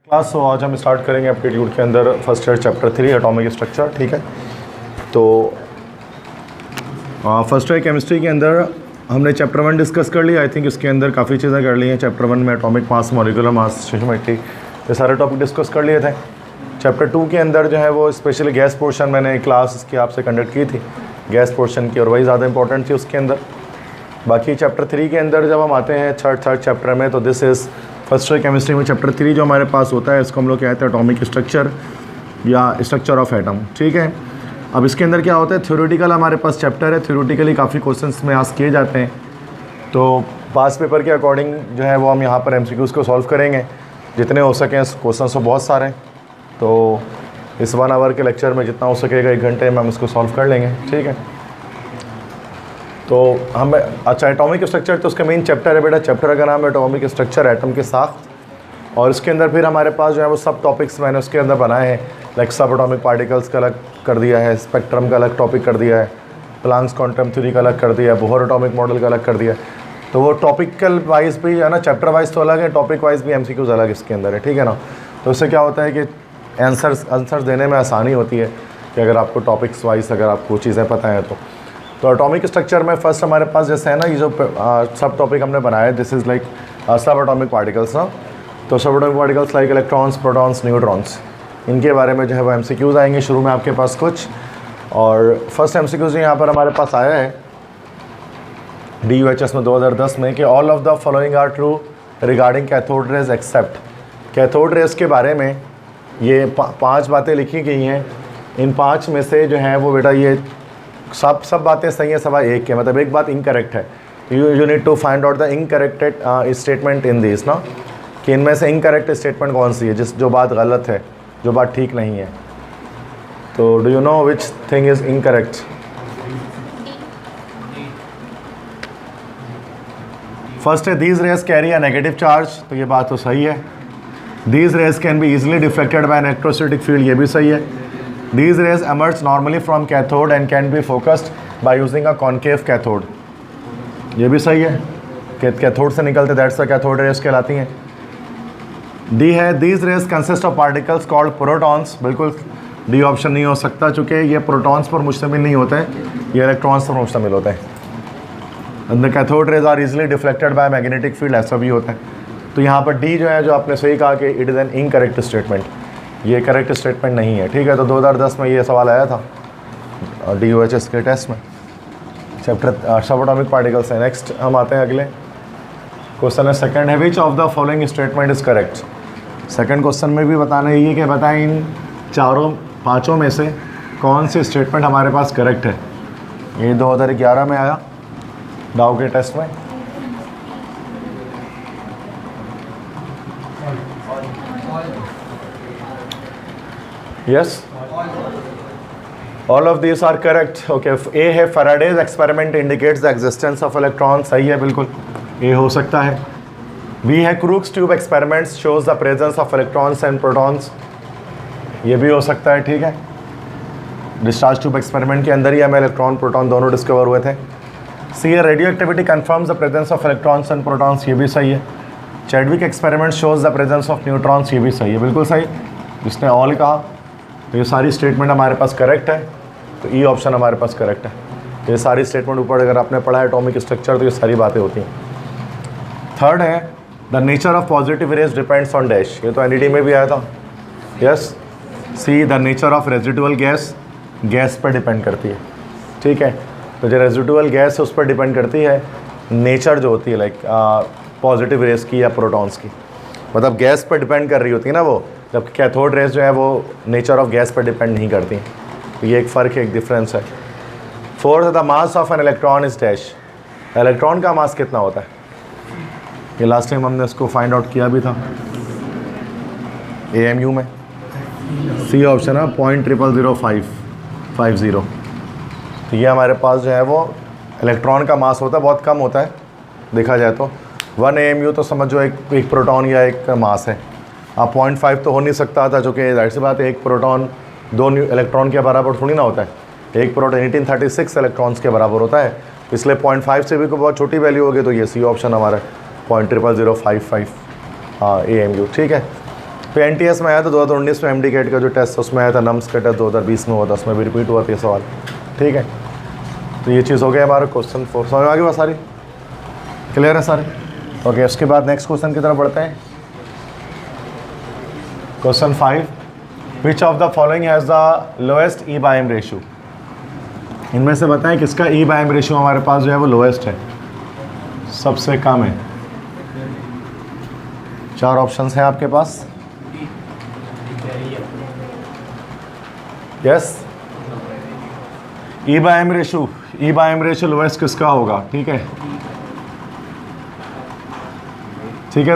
Class. तो आज हम स्टार्ट करेंगे एप्टीट्यूड के अंदर first year chapter 3 atomic structure. ठीक है, तो फर्स्ट ईयर केमिस्ट्री के अंदर हमने चैप्टर 1 डिस्कस कर लिया। आई थिंक इसके अंदर काफ़ी चीज़ें कर ली हैं। चैप्टर 1 में atomic mass, molecular mass, stoichiometry, ये सारे टॉपिक डिस्कस कर लिए थे। चैप्टर 2 के अंदर जो है वो स्पेशली गैस पोर्शन मैंने क्लास इसकी आपसे कंडक्ट की थी, गैस पोर्शन की, और वही ज़्यादा इंपॉर्टेंट थी उसके अंदर। बाकी चैप्टर 3 के अंदर जब हम आते हैं थर्ड चैप्टर में, तो this is first year chemistry में चैप्टर 3 जो हमारे पास होता है, इसको हम लोग कहते हैं एटॉमिक स्ट्रक्चर या स्ट्रक्चर ऑफ एटम। ठीक है, अब इसके अंदर क्या होता है, थ्योरेटिकल हमारे पास चैप्टर है, थ्योरेटिकली काफ़ी क्वेश्चंस में आस्क किए जाते हैं। तो पास पेपर के अकॉर्डिंग जो है वो हम यहाँ पर एमसीक्यूज़ को सॉल्व करेंगे जितने हो सकें। क्वेश्चन तो बहुत सारे हैं, तो इस 1 आवर के लेक्चर में जितना हो सकेगा 1 घंटे में हम इसको सॉल्व कर लेंगे। ठीक है, तो हम अच्छा एटॉमिक स्ट्रक्चर तो उसका मेन चैप्टर है बेटा। चैप्टर का नाम है एटॉमिक स्ट्रक्चर, एटम के साथ। और इसके अंदर फिर हमारे पास जो है वो सब टॉपिक्स मैंने उसके अंदर बनाए हैं, लाइक सब एटॉमिक पार्टिकल्स का अलग कर दिया है, स्पेक्ट्रम का अलग टॉपिक कर दिया है, प्लांक्स क्वांटम थ्योरी का अलग कर दिया है, बोहर एटॉमिक मॉडल का अलग कर दिया है। तो वो टॉपिकल वाइज भी है ना, चैप्टर वाइज तो अलग है, टॉपिक वाइज भी एमसीक्यूज़ अलग इसके अंदर है। ठीक है ना, तो इससे क्या होता है कि आंसर्स देने में आसानी होती है कि अगर आपको टॉपिक्स वाइज अगर आपको चीज़ें पता हैं तो एटॉमिक स्ट्रक्चर में फर्स्ट हमारे पास जैसे है ना, ये जो सब टॉपिक हमने बनाया है, दिस इज़ लाइक सब एटॉमिक पार्टिकल्स ना। तो सब atomic particles like electrons, protons, neutrons, इनके बारे में जो है वो एमसीक्यूज़ आएंगे शुरू में आपके पास कुछ। और फर्स्ट एमसीक्यूज़ यहाँ पर हमारे पास आया है DUHS में 2010 में कि all of the following are true regarding cathode rays except. Cathode rays के बारे में ये 5 बातें लिखी गई हैं। इन 5 में से जो है वो बेटा ये सब बातें सही है, सवा एक के, मतलब एक बात इनकरेक्ट है। You need to find out the incorrected statement in this ना, कि इनमें से इनकरेक्ट स्टेटमेंट कौन सी है, जो बात गलत है, जो बात ठीक नहीं है। तो do you know which thing is incorrect? First है these rays carry a negative charge, तो ये बात तो सही है। These rays can be easily deflected by electrostatic field, ये भी सही है। These rays emerge normally from cathode and can be focused by using a concave cathode, ये भी सही है कि कैथोड से निकलते, दैट्स द कैथोड रेज कहलाती हैं। डी है these rays consist of particles called protons, बिल्कुल डी ऑप्शन नहीं हो सकता चूँकि ये प्रोटॉन्स पर मुश्तमिल नहीं होते हैं, ये इलेक्ट्रॉन्स पर मुश्तमिल होते हैं। The cathode rays are easily deflected by magnetic field, ऐसा भी होता है। तो यहाँ पर डी जो है, जो आपने सही कहा कि it is an incorrect statement, ये करेक्ट स्टेटमेंट नहीं है। ठीक है, तो 2010 में ये सवाल आया था DUHS के टेस्ट में, चैप्टर सब एटॉमिक पार्टिकल्स है। नेक्स्ट हम आते हैं अगले क्वेश्चन है सेकंड है विच of the following statement is correct. Second question में भी बताना ये कि बताएं इन 5 में से कौन सी स्टेटमेंट हमारे पास करेक्ट है। ये 2011 में आया डाउ के टेस्ट में। Yes, all of these are correct. Okay, A है Faraday's experiment indicates the existence of electrons, सही है बिल्कुल, A हो सकता है। B है Crookes tube experiments shows the presence of electrons and protons, ये भी हो सकता है। ठीक है, डिस्चार्ज ट्यूब एक्सपेरिमेंट के अंदर ही हमें इलेक्ट्रॉन प्रोटॉन दोनों डिस्कवर हुए थे। C है radio activity confirms the presence of electrons and protons, ये भी सही है। Chadwick experiment shows the presence of neutrons, ये भी सही है, बिल्कुल सही। जिसने ऑल कहा तो ये सारी स्टेटमेंट हमारे पास करेक्ट है, तो ई ऑप्शन हमारे पास करेक्ट है। ये सारी स्टेटमेंट ऊपर अगर आपने पढ़ा है एटॉमिक स्ट्रक्चर तो ये सारी बातें होती हैं। थर्ड है the nature of positive raise depends on dash, ये तो एनईडी में भी आया था। Yes, see the nature of residual gas पर डिपेंड करती है। ठीक है, तो जो रेजिडुअल गैस है उस पर डिपेंड करती है नेचर जो होती है, लाइक पॉजिटिव रेज की या प्रोटॉन्स की, मतलब गैस पर डिपेंड कर रही होती है ना वो, जबकि कैथोड रेज जो है वो नेचर ऑफ गैस पर डिपेंड नहीं करती। तो ये एक फ़र्क है, एक डिफरेंस है। Fourth the mass of an electron is dash, electron का मास कितना होता है, ये लास्ट टाइम हमने इसको फाइंड आउट किया भी था AMU में। सी ऑप्शन है 0.000550। तो ये हमारे पास जो है वो इलेक्ट्रॉन का मास होता है, बहुत कम होता है देखा जाए तो। 1 AMU तो समझो एक प्रोटॉन या एक मास है। अब 0.5 तो हो नहीं सकता था, जो कि जाहिर सी बात है, एक प्रोटॉन 2 इलेक्ट्रॉन के बराबर थोड़ी ना होता है। एक प्रोटॉन 1836 इलेक्ट्रॉन्स के बराबर होता है, इसलिए 0.5 से भी कोई बहुत छोटी वैल्यू होगी, तो ये सी ऑप्शन हमारा 0.00055 AMU। ठीक है, तो NTS में आया था 2019 में, MD कैट का जो टेस्ट उसमें आया था, नम्स का टेस्ट 2020 में हुआ था, उसमें भी रिपीट हुआ था ये सवाल। ठीक है, तो ये चीज़ हो गया हमारा क्वेश्चन 4। समझ आगे बात सारी क्लियर है सारे? ओके, उसके बाद नेक्स्ट क्वेश्चन की तरफ बढ़ते हैं। Question 5, which of the following has the lowest e by m ratio. इनमें से बताएं किसका ई बाय एम रेशियो हमारे पास जो है वो लोएस्ट है, सबसे कम है। 4 ऑप्शंस हैं आपके पास। Yes, e by m ratio lowest किसका होगा? ठीक है,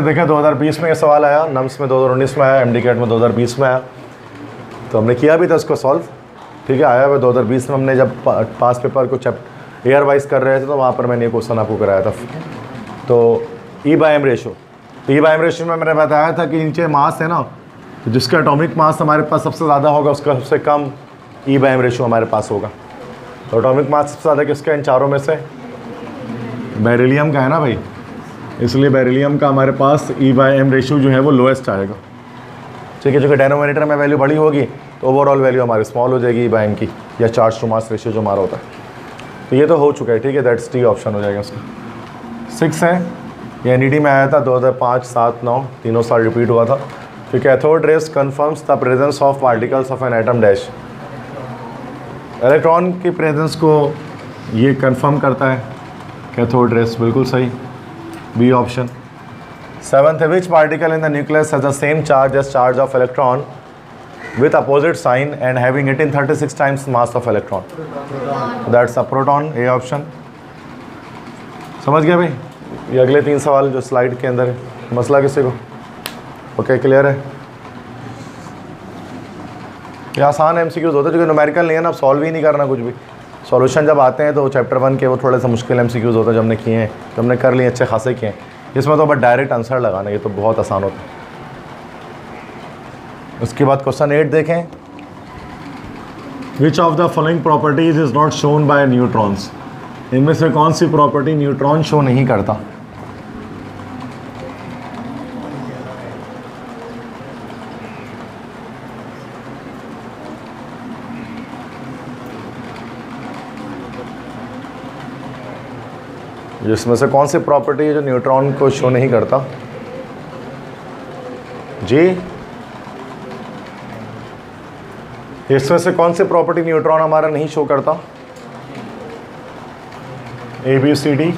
देखें 2020 में ये सवाल आया, नम्स में 2019 में आया, MD कैट में 2020 में आया, तो हमने किया भी था इसको सॉल्व। ठीक है, आया हुआ 2020 में, हमने जब पास पेपर को ईयर वाइज कर रहे थे तो वहाँ पर मैंने ये क्वेश्चन आपको कराया था। तो ई बाय एम रेशियो में मैंने बताया था कि नीचे मास है ना, तो जिसका एटॉमिक मास हमारे पास सबसे ज़्यादा होगा उसका सबसे कम ई बाय एम रेशियो हमारे पास होगा। तो एटॉमिक मास सबसे ज़्यादा किसका इन चारों में से? बेरिलियम का है ना भाई, इसलिए बेरिलियम का हमारे पास ई बाय एम रेशियो जो है वो लोएस्ट आएगा। ठीक है, जो कि डेनोमिनेटर में वैल्यू बड़ी होगी तो ओवरऑल वैल्यू हमारी स्मॉल हो जाएगी ई बाय एम की, या चार्ज टू मास रेशियो जो हमारा होता है। तो ये तो हो चुका है। ठीक है, दैट्स डी ऑप्शन हो जाएगा उसका। 6 है, ये NED में आया था 2005, 7, 9 तीनों साल रिपीट हुआ था। तो cathode rays confirms the presence of particles of an atom dash. Electron की प्रेजेंस को ये कंफर्म करता है कैथोड रेस, बिल्कुल सही, बी ऑप्शन। 7th है, which particle in the nucleus has the same charge as charge of electron with opposite sign and having 1836 times mass of electron. That's a proton, A option. समझ गया भाई? ये अगले 3 सवाल जो स्लाइड के अंदर है, मसला किसी को? ओके, क्लियर है? ये आसान MCQs होते हैं, जो कि न्यूमेरिकल नहीं है ना, अब सॉल्व ही नहीं करना कुछ भी। सॉल्यूशन जब आते हैं तो चैप्टर 1 के वो थोड़े सा मुश्किल MCQs होते हैं, जो हमने किए हैं, जो हमने कर लिए अच्छे खासे किए हैं। इसमें तो बस डायरेक्ट आंसर लगाना, ये तो बहुत आसान होता है। उसके बाद क्वेश्चन 8 देखें, विच of the following properties is not shown by neutrons. इनमें से कौन सी प्रॉपर्टी न्यूट्रॉन शो नहीं करता? जिसमें से कौन सी प्रॉपर्टी है जो न्यूट्रॉन को शो नहीं करता? जी, इसमें से कौन सी प्रॉपर्टी न्यूट्रॉन हमारा नहीं शो करता? ABCD।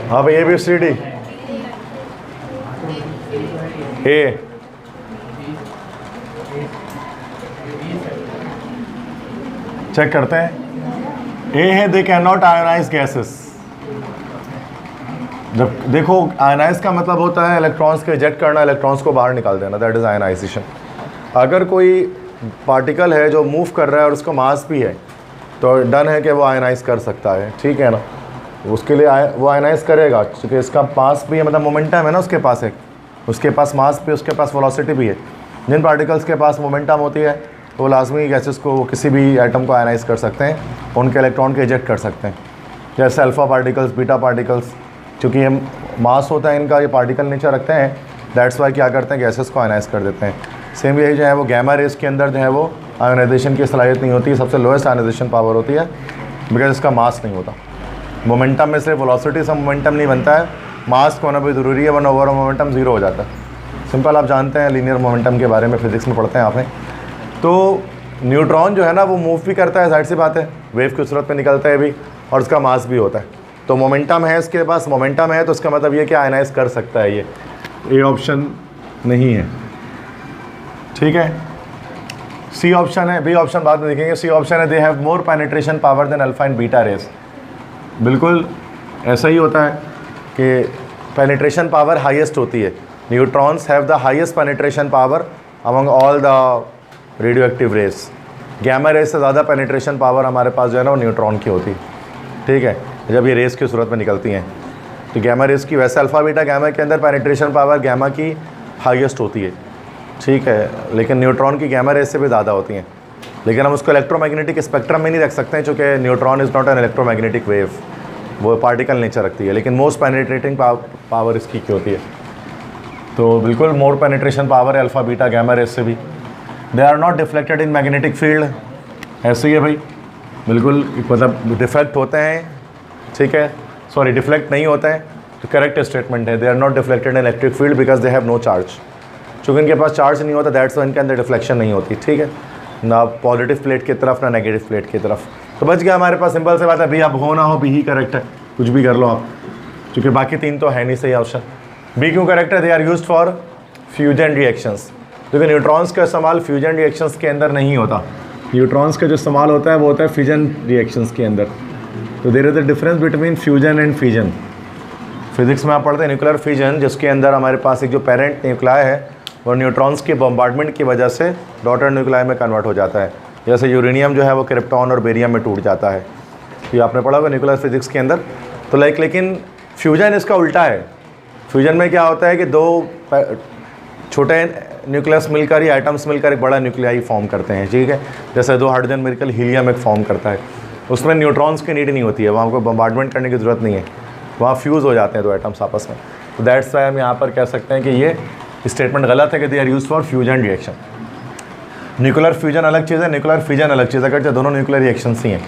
हाँ भाई, ABCD। ए, चेक करते हैं। ए है, they can not ionize gases. जब देखो, आयोनाइज का मतलब होता है इलेक्ट्रॉन्स के रिजेक्ट करना, इलेक्ट्रॉन्स को बाहर निकाल देना, दैट इज आयोनाइजेशन। अगर कोई पार्टिकल है जो मूव कर रहा है और उसका मास भी है, तो डन है कि वो आयोनाइज कर सकता है। ठीक है ना, उसके लिए वो आयोनाइज करेगा क्योंकि इसका मास भी है, मतलब मोमेंटम है ना उसके पास, एक उसके पास मास भी, उसके पास वेलोसिटी भी है। जिन पार्टिकल्स के पास मोमेंटम होती है तो वो लाजमी गैसेस को, किसी भी एटम को आयनाइज कर सकते हैं, उनके इलेक्ट्रॉन को इजेक्ट कर सकते हैं। जैसे अल्फ़ा पार्टिकल्स, बीटा पार्टिकल्स, क्योंकि ये मास होता है इनका, ये पार्टिकल नीचे रखते हैं, दैट्स वाई क्या करते हैं, गैसेस को आयनाइज कर देते हैं। सेम यही जो है वो गैमा रेस के अंदर जो है वो आयोनाइजेशन की सलाहियत नहीं होती, सबसे लोएस्ट आयोनाइजेशन पावर होती है, बिकॉज इसका मास नहीं होता। मोमेंटम में सिर्फ वेलोसिटी से मोमेंटम नहीं बनता है, मास को होना भी ज़रूरी है, वरना ओवरऑल मोमेंटम ज़ीरो हो जाता है। सिंपल, आप जानते हैं लीनियर मोमेंटम के बारे में, फिजिक्स में पढ़ते हैं आपने। तो न्यूट्रॉन जो है ना वो मूव भी करता है, जाहिर सी बात है, वेव की सूरत में निकलता है भी, और उसका मास भी होता है। तो मोमेंटम है, इसके पास मोमेंटम है, तो इसका मतलब ये कि आयनाइज कर सकता है। ये ऑप्शन नहीं है। ठीक है, सी ऑप्शन है, बी ऑप्शन बाद में देखेंगे। सी ऑप्शन है, they have more penetration power than alpha and beta rays. बिल्कुल ऐसा ही होता है कि पेनिट्रेशन पावर हाईएस्ट होती है। Neutrons have the highest penetration power among all the radioactive rays. Gamma rays से ज़्यादा पेनिट्रेशन पावर हमारे पास जो है ना वो न्यूट्रॉन की होती है। ठीक है, जब ये रेस की सूरत में निकलती हैं। तो गैमा रेस की वैसे अल्फ़ा बीटा गैमा के अंदर पेनिट्रेशन पावर गैमा की हाईएस्ट होती है, ठीक है, लेकिन न्यूट्रॉन की गैमा रेस से भी ज़्यादा होती हैं। लेकिन हम उसको इलेक्ट्रोमैग्नेटिक स्पेक्ट्रम में नहीं रख सकते हैं, चूँकि neutron is not an electromagnetic wave, वो पार्टिकल नेचर रखती है। लेकिन मोस्ट पेनिट्रेटिंग पावर इसकी क्या होती है, तो बिल्कुल मोर पेनिट्रेशन पावर है अल्फ़ा बीटा गैमा रेस से भी। They are not deflected in magnetic field, ऐसे ही है भाई, बिल्कुल मतलब डिफ्लेक्ट होते हैं, ठीक है, सॉरी डिफ्लेक्ट नहीं होते हैं, तो करेक्ट स्टेटमेंट है। They are not deflected in electric field because they have no charge, चूँकि इनके पास चार्ज नहीं होता, दैट्स वाई इनके अंदर डिफ्लेक्शन नहीं होती, ठीक है, ना पॉजिटिव प्लेट की तरफ ना नेगेटिव प्लेट की तरफ। तो बच गया हमारे पास, सिंपल से बात है, बी अब हो ना हो बी ही करेक्ट है, कुछ भी कर लो आप, क्योंकि बाकी तीन तो है नहीं सही ऑप्शन। बी क्यों करेक्ट है, they are used for fusion reactions, क्योंकि न्यूट्रॉन्स का इस्तेमाल फ्यूजन रिएक्शंस के अंदर नहीं होता। न्यूट्रॉन्स का जो इस्तेमाल होता है वो होता है फ्यूजन रिएक्शंस के अंदर। तो there is the difference between fusion and fission. Physics में आप पढ़ते हैं न्यूक्लियर फिजन, जिसके अंदर हमारे पास एक जो पेरेंट न्यूक्लियाई है वो न्यूट्रॉन्स के बम्बार्डमेंट की वजह से डॉटर न्यूक्लियाई में कन्वर्ट हो जाता है। जैसे यूरेनियम जो है वो क्रिप्टॉन और बेरियम में टूट जाता है, ये आपने पढ़ा होगा न्यूक्लियर फिजिक्स के अंदर। तो लेकिन फ्यूजन इसका उल्टा है। फ्यूजन में क्या होता है कि दो छोटे न्यूक्लियस मिलकर या आइटम्स मिलकर एक बड़ा न्यूक्लियाई फॉर्म करते हैं, ठीक है, जैसे दो हाइड्रोजन मिलकर हीलियम एक फॉर्म करता है। उसमें न्यूट्रॉन्स की नीड नहीं होती है, वहाँ को बम्बार्डमेंट करने की ज़रूरत नहीं है, वहाँ फ्यूज़ हो जाते हैं दो आइटम्स आपस में। तो दैट्स वाई हम यहाँ पर कह सकते हैं कि ये स्टेटमेंट गलत है कि they are used for fusion reaction. Nuclear fusion अलग चीज़ है, न्यूक्लियर फिजन अलग चीज़ है, अगर दोनों न्यूक्लियर रिएक्शंस ही हैं,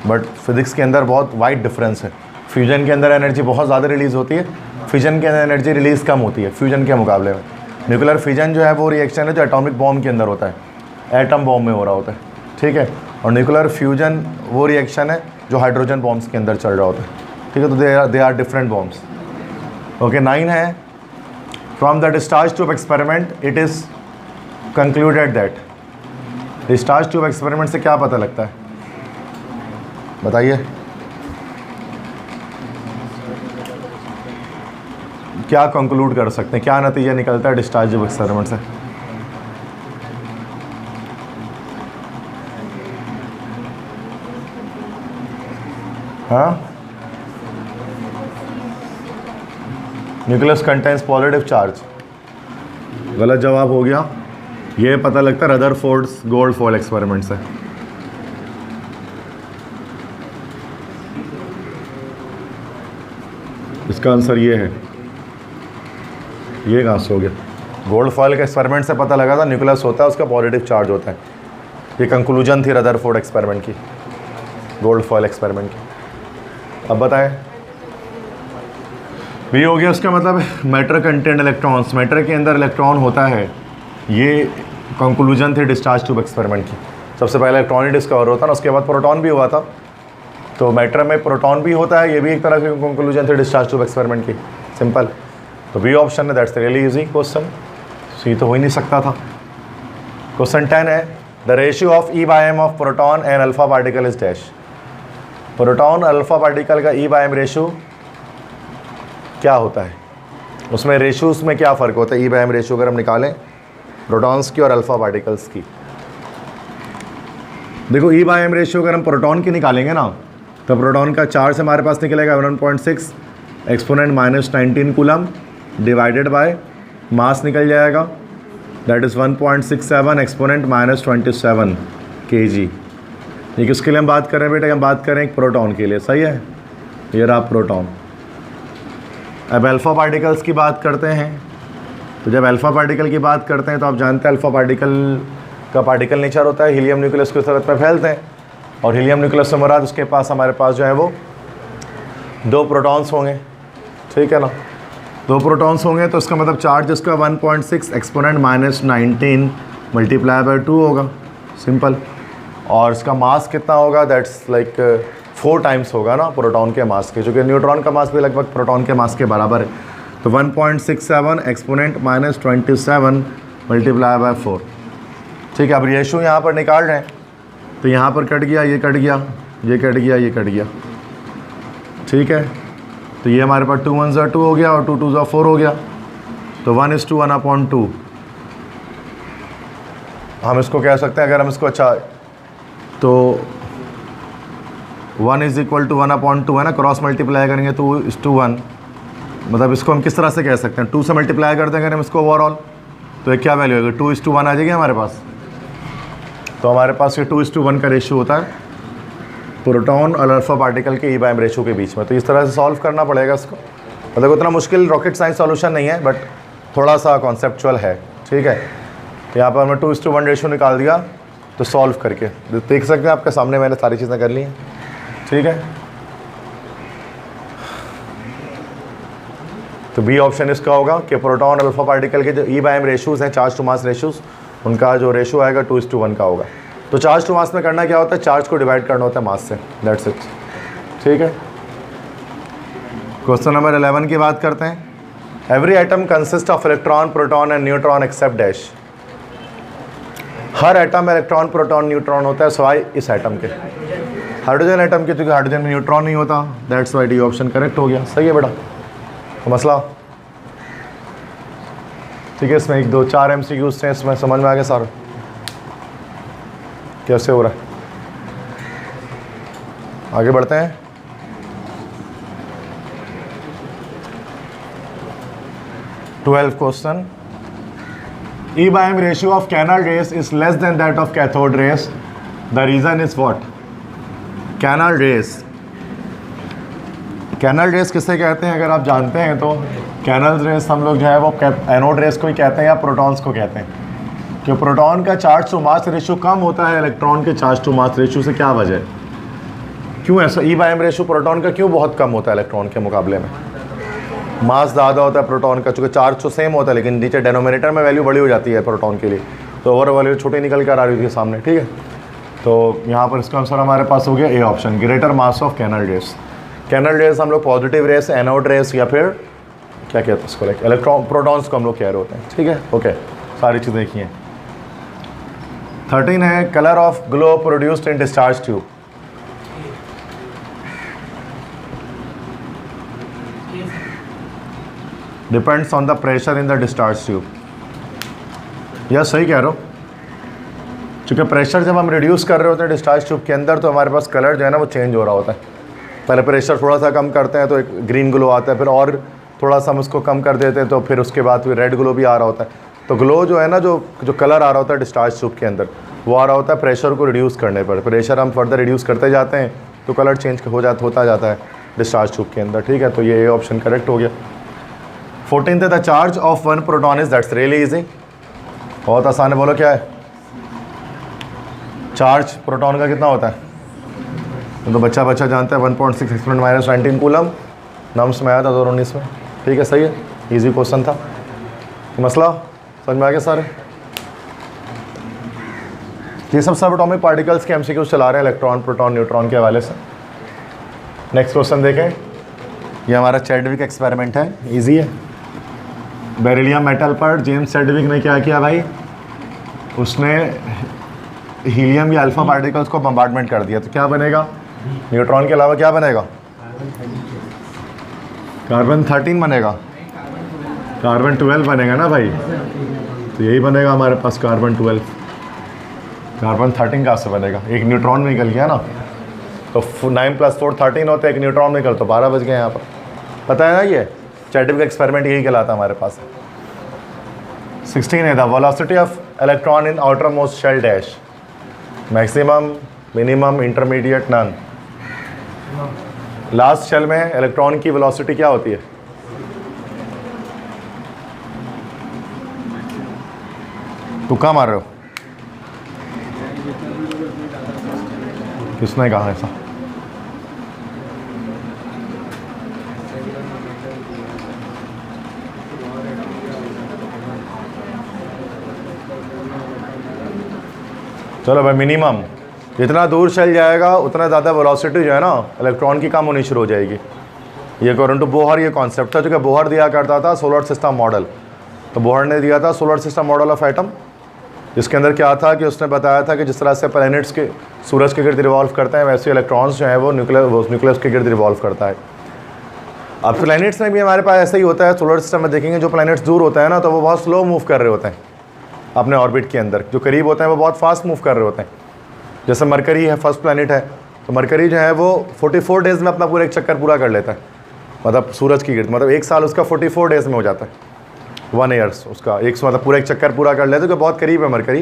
बट फिजिक्स के अंदर बहुत वाइड डिफरेंस है। फ्यूजन के अंदर एनर्जी बहुत ज़्यादा रिलीज़ होती है, फिजन के अंदर एनर्जी रिलीज़ कम होती है फ्यूजन के मुकाबले में। न्यूक्लियर फिजन जो है वो रिएक्शन है जो एटॉमिक बॉम्ब के अंदर होता है, एटम बॉम्ब में हो रहा होता है, ठीक है, और न्यूक्लियर फ्यूजन वो रिएक्शन है जो हाइड्रोजन बॉम्ब्स के अंदर चल रहा होता है, ठीक है। तो they are different bombs. Okay, 9 है, from the discharge tube experiment it is concluded that. Discharge tube experiment से क्या पता लगता है, बताइए, क्या कंक्लूड कर सकते हैं, क्या नतीजा निकलता है डिस्चार्ज ट्यूब एक्सपेरिमेंट से? हाँ, न्यूक्लियस कंटेन्स पॉजिटिव चार्ज, गलत जवाब हो गया। ये पता लगता है रदरफोर्ड्स गोल्डफॉल एक्सपेरिमेंट से। इसका आंसर ये है, ये कहाँ से हो गया? गोल्डफॉल के एक्सपेरिमेंट से पता लगा था न्यूक्लियस होता है उसका पॉजिटिव चार्ज होता है। ये कंक्लूजन थी रदरफोर्ड एक्सपेरिमेंट की, गोल्डफॉल एक्सपेरिमेंट की। अब बताएं, भी हो गया, उसका मतलब मैटर कंटेंट इलेक्ट्रॉन्स, मैटर के अंदर इलेक्ट्रॉन होता है, ये कंक्लूजन थे डिस्चार्ज ट्यूब एक्सपेरिमेंट की। सबसे पहले इलेक्ट्रॉन ही डिस्कवर होता ना, उसके बाद प्रोटॉन भी हुआ था, तो मैटर में प्रोटॉन भी होता है, ये भी एक तरह की कंक्लूजन थे डिस्चार्ज ट्यूब एक्सपेरिमेंट की, सिंपल। तो बी ऑप्शन है, that's really easy question, C तो हो ही नहीं सकता था। क्वेश्चन 10 है, the ratio of e by m of proton and alpha particle is dash. Proton alpha particle का ई बाय एम रेशियो क्या होता है, उसमें रेशियोज में क्या फ़र्क होता है? ई बाय एम रेशियो अगर हम निकालें प्रोटॉन्स की और अल्फ़ा पार्टिकल्स की, देखो ई बाय एम रेशियो अगर हम प्रोटॉन की निकालेंगे ना, तो प्रोटॉन का चार्ज हमारे पास निकलेगा 1.6 exponent -19 coulomb divided by mass निकल जाएगा, दैट इज़ 1.67 एक्सपोनेंट -27 kg। ये किसके लिए हम बात कर रहे हैं बेटा? हम बात करें एक प्रोटॉन के लिए, सही है, ये रहा प्रोटॉन। अब अल्फ़ा पार्टिकल्स की बात करते हैं, तो जब अल्फ़ा पार्टिकल की बात करते हैं तो आप जानते हैं अल्फ़ा पार्टिकल का पार्टिकल नेचर होता है, हीलियम न्यूक्लियस की सूरत में फैलते हैं, और हीलियम न्यूक्लियस से मुराद उसके पास हमारे पास जो है वो 2 प्रोटॉन्स होंगे, ठीक है ना, 2 प्रोटॉन्स होंगे, तो इसका मतलब चार्ज इसका 1.6 एक्सपोनेंट -19 मल्टीप्लाई बाय 2 होगा, सिंपल। और इसका मास कितना होगा? दैट्स लाइक 4 टाइम्स होगा ना प्रोटॉन के मास के, क्योंकि न्यूट्रॉन का मास भी लगभग प्रोटॉन के मास के बराबर है। तो 1.67 एक्सपोनेंट -27 मल्टीप्लाई बाय 4, ठीक है। अब रेशो यहाँ पर निकाल रहे हैं, तो यहाँ पर कट गया, ये कट गया, ये कट गया, ये कट गया, ठीक है। तो ये हमारे पास 2 1 ज़ा 2 हो गया और 2 2 ज़ा 4 हो गया, तो 1:1/2 हम इसको कह सकते हैं। अगर हम इसको अच्छा तो 1 इज़ इक्वल टू 1/2 है ना, क्रॉस मल्टीप्लाई करेंगे 2:1, मतलब इसको हम किस तरह से कह सकते हैं, 2 से मल्टीप्लाई कर देंगे हम इसको ओवरऑल, तो ये क्या वैल्यू होगी, 2:1 आ जाएगी हमारे पास। तो हमारे पास ये 2:1 का रेशियो होता है प्रोटॉन और अल्फा पार्टिकल के E/m रेशियो के बीच में। तो इस तरह से सॉल्व करना पड़ेगा इसको, मतलब उतना मुश्किल रॉकेट साइंस सॉल्यूशन नहीं है, बट थोड़ा सा कॉन्सेप्चुअल है, ठीक है। तो यहाँ पर हमने 2:1 रेशियो निकाल दिया, तो सॉल्व करके देख सकते हैं, आपके सामने मैंने सारी चीज़ें कर ली हैं, ठीक है। तो बी ऑप्शन इसका होगा कि प्रोटॉन अल्फा पार्टिकल के जो E/m रेशियोज़ हैं, चार्ज टू मास रेशियोज़, उनका जो रेशियो आएगा 2:1 का होगा। तो चार्ज टू मास में करना क्या होता है, चार्ज को डिवाइड करना होता है मास से, दैट्स इट, ठीक है। क्वेश्चन नंबर 11 की बात करते हैं। Every atom consist of electron, proton and neutron except dash. हर एटम में इलेक्ट्रॉन, प्रोटॉन, न्यूट्रॉन होता है सिवाय इस एटम के, हाइड्रोजन एटम के, क्योंकि हाइड्रोजन में न्यूट्रॉन नहीं होता, that's why D option correct हो गया। सही है बेटा, तो मसला ठीक है। इसमें 1 2 4 MCQs हैं, इसमें समझ में आ गया सारा कैसे हो रहा है। आगे बढ़ते हैं। Twelfth question, E/m ratio of canal rays is less than that of cathode rays, the reason is what. Canal rays, canal rays किसे कहते हैं अगर आप जानते हैं तो कैनल रेस हम लोग जो है वो एनोड रेस को ही कहते हैं या प्रोटॉन्स को कहते हैं। कि प्रोटॉन का चार्ज टू मास रेशियो कम होता है इलेक्ट्रॉन के चार्ज टू मास रेशियो से, क्या वजह है, क्यों ऐसा। E/m रेशियो प्रोटॉन का क्यों बहुत कम होता है इलेक्ट्रॉन के मुकाबले में, मास ज़्यादा होता है प्रोटॉन का, चूँकि चार्ज तो सेम होता है लेकिन नीचे डेनोमिनेटर में वैल्यू बड़ी हो जाती है प्रोटॉन के लिए, तो ओवर वैल्यू छोटी निकल कर आ रही थी सामने, ठीक है। तो यहाँ पर इसका आंसर हमारे पास हो गया A option, greater mass of canal rays. Canal rays हम लोग पॉजिटिव रेस, एनोड रेस या फिर क्या कहते हैं इसको, लाइक इलेक्ट्रॉन प्रोटॉन्स को हम लोग कह रहे होते हैं, ठीक है। ओके, सारी चीज़ें देखी हैं। 13 है, colour of glow produced in discharge tube. Depends on the pressure in the discharge tube. यह सही कह रहे हो, क्योंकि प्रेशर जब हम रिड्यूस कर रहे होते हैं डिस्चार्ज ट्यूब के अंदर, तो हमारे पास कलर जो है ना वो चेंज हो रहा होता है। पहले प्रेशर थोड़ा सा कम करते हैं तो एक ग्रीन ग्लो आता है, फिर और थोड़ा सा हम उसको कम कर देते हैं तो फिर उसके बाद फिर रेड ग्लो भी आ रहा होता है। तो ग्लो जो है ना, जो कलर आ रहा होता है डिस्चार्ज ट्यूब के अंदर, वो आ रहा होता है प्रेशर को रिड्यूस करने पर। प्रेशर हम फर्दर रिड्यूस करते जाते हैं तो कलर चेंज होता जाता है डिस्चार्ज ट्यूब के अंदर, ठीक है। तो ये ऑप्शन करेक्ट हो गया। 14th है, the charge of 1 proton is, that's really easy, बहुत आसान है। बोलो क्या है चार्ज प्रोटॉन का, कितना होता है, तो बच्चा जानता है 1.6 एक्सपोनेंट -19 कूलम, नम्स में आया था 2019 में, ठीक है। सही है, इजी क्वेश्चन था। मसला समझ में आ गया सारे। ये सब एटॉमिक पार्टिकल्स के MCQs चला रहे हैं इलेक्ट्रॉन, प्रोटॉन, न्यूट्रॉन के हवाले से। नेक्स्ट क्वेश्चन देखें, ये हमारा चैडविक एक्सपेरिमेंट है, इजी है। बेरिलियम मेटल पर जेम्स चैडविक ने क्या किया भाई, उसने हीलियम या अल्फा पार्टिकल्स को बम्बार्डमेंट कर दिया, तो क्या बनेगा, न्यूट्रॉन के अलावा क्या बनेगा, कार्बन 13 बनेगा, कार्बन 12 बनेगा ना भाई, तो यही बनेगा हमारे पास कार्बन 12। कार्बन 13 कहाँ से बनेगा, एक न्यूट्रॉन में निकल गया ना, तो 9 + 4 13 होते हैं, एक न्यूट्रॉन निकल, तो 12 बज गए यहाँ पर। पता है ना, ये चैडविक एक्सपेरिमेंट यही कहलाता है हमारे पास। 16 है, the velocity of electron in outermost shell dash, maximum, minimum, intermediate, none. Last shell में इलेक्ट्रॉन की वेलोसिटी क्या होती है, तुक्का मार रहे हो, किसने कहा ऐसा, चलो भाई, मिनिमम जितना दूर चल जाएगा उतना ज़्यादा वेलोसिटी जो है ना इलेक्ट्रॉन की कम होनी शुरू हो जाएगी। ये अकॉर्डिंग टू बोहर ये कॉन्सेप्ट था, क्योंकि बोहर दिया करता था सोलर सिस्टम मॉडल। तो बोहर ने दिया था solar system model of atom, जिसके अंदर क्या था कि उसने बताया था कि जिस तरह से प्लैनेट्स के सूरज के गिर्द रिवॉल्व करते हैं, वैसे इलेक्ट्रॉन्स जो है वो न्यूक्लियस के गिर्द रिवॉल्व करता है। अब प्लैनेट्स में भी हमारे पास ऐसा ही होता है, सोलर सिस्टम में देखेंगे जो प्लैनेट्स दूर होता है ना, तो वो बहुत स्लो मूव कर रहे होते हैं अपने ऑर्बिट के अंदर, जो करीब होते हैं वो बहुत फास्ट मूव कर रहे होते हैं। जैसे मरकरी है, फर्स्ट प्लैनेट है, तो मरकरी जो है वो 44 डेज़ में अपना पूरा एक चक्कर पूरा कर लेता है, मतलब सूरज की गिर्द, मतलब एक साल उसका 44 डेज़ में हो जाता है, 1 ईयर्स उसका एक मतलब पूरा एक चक्कर पूरा कर लेता है, क्योंकि बहुत करीब है मरकरी।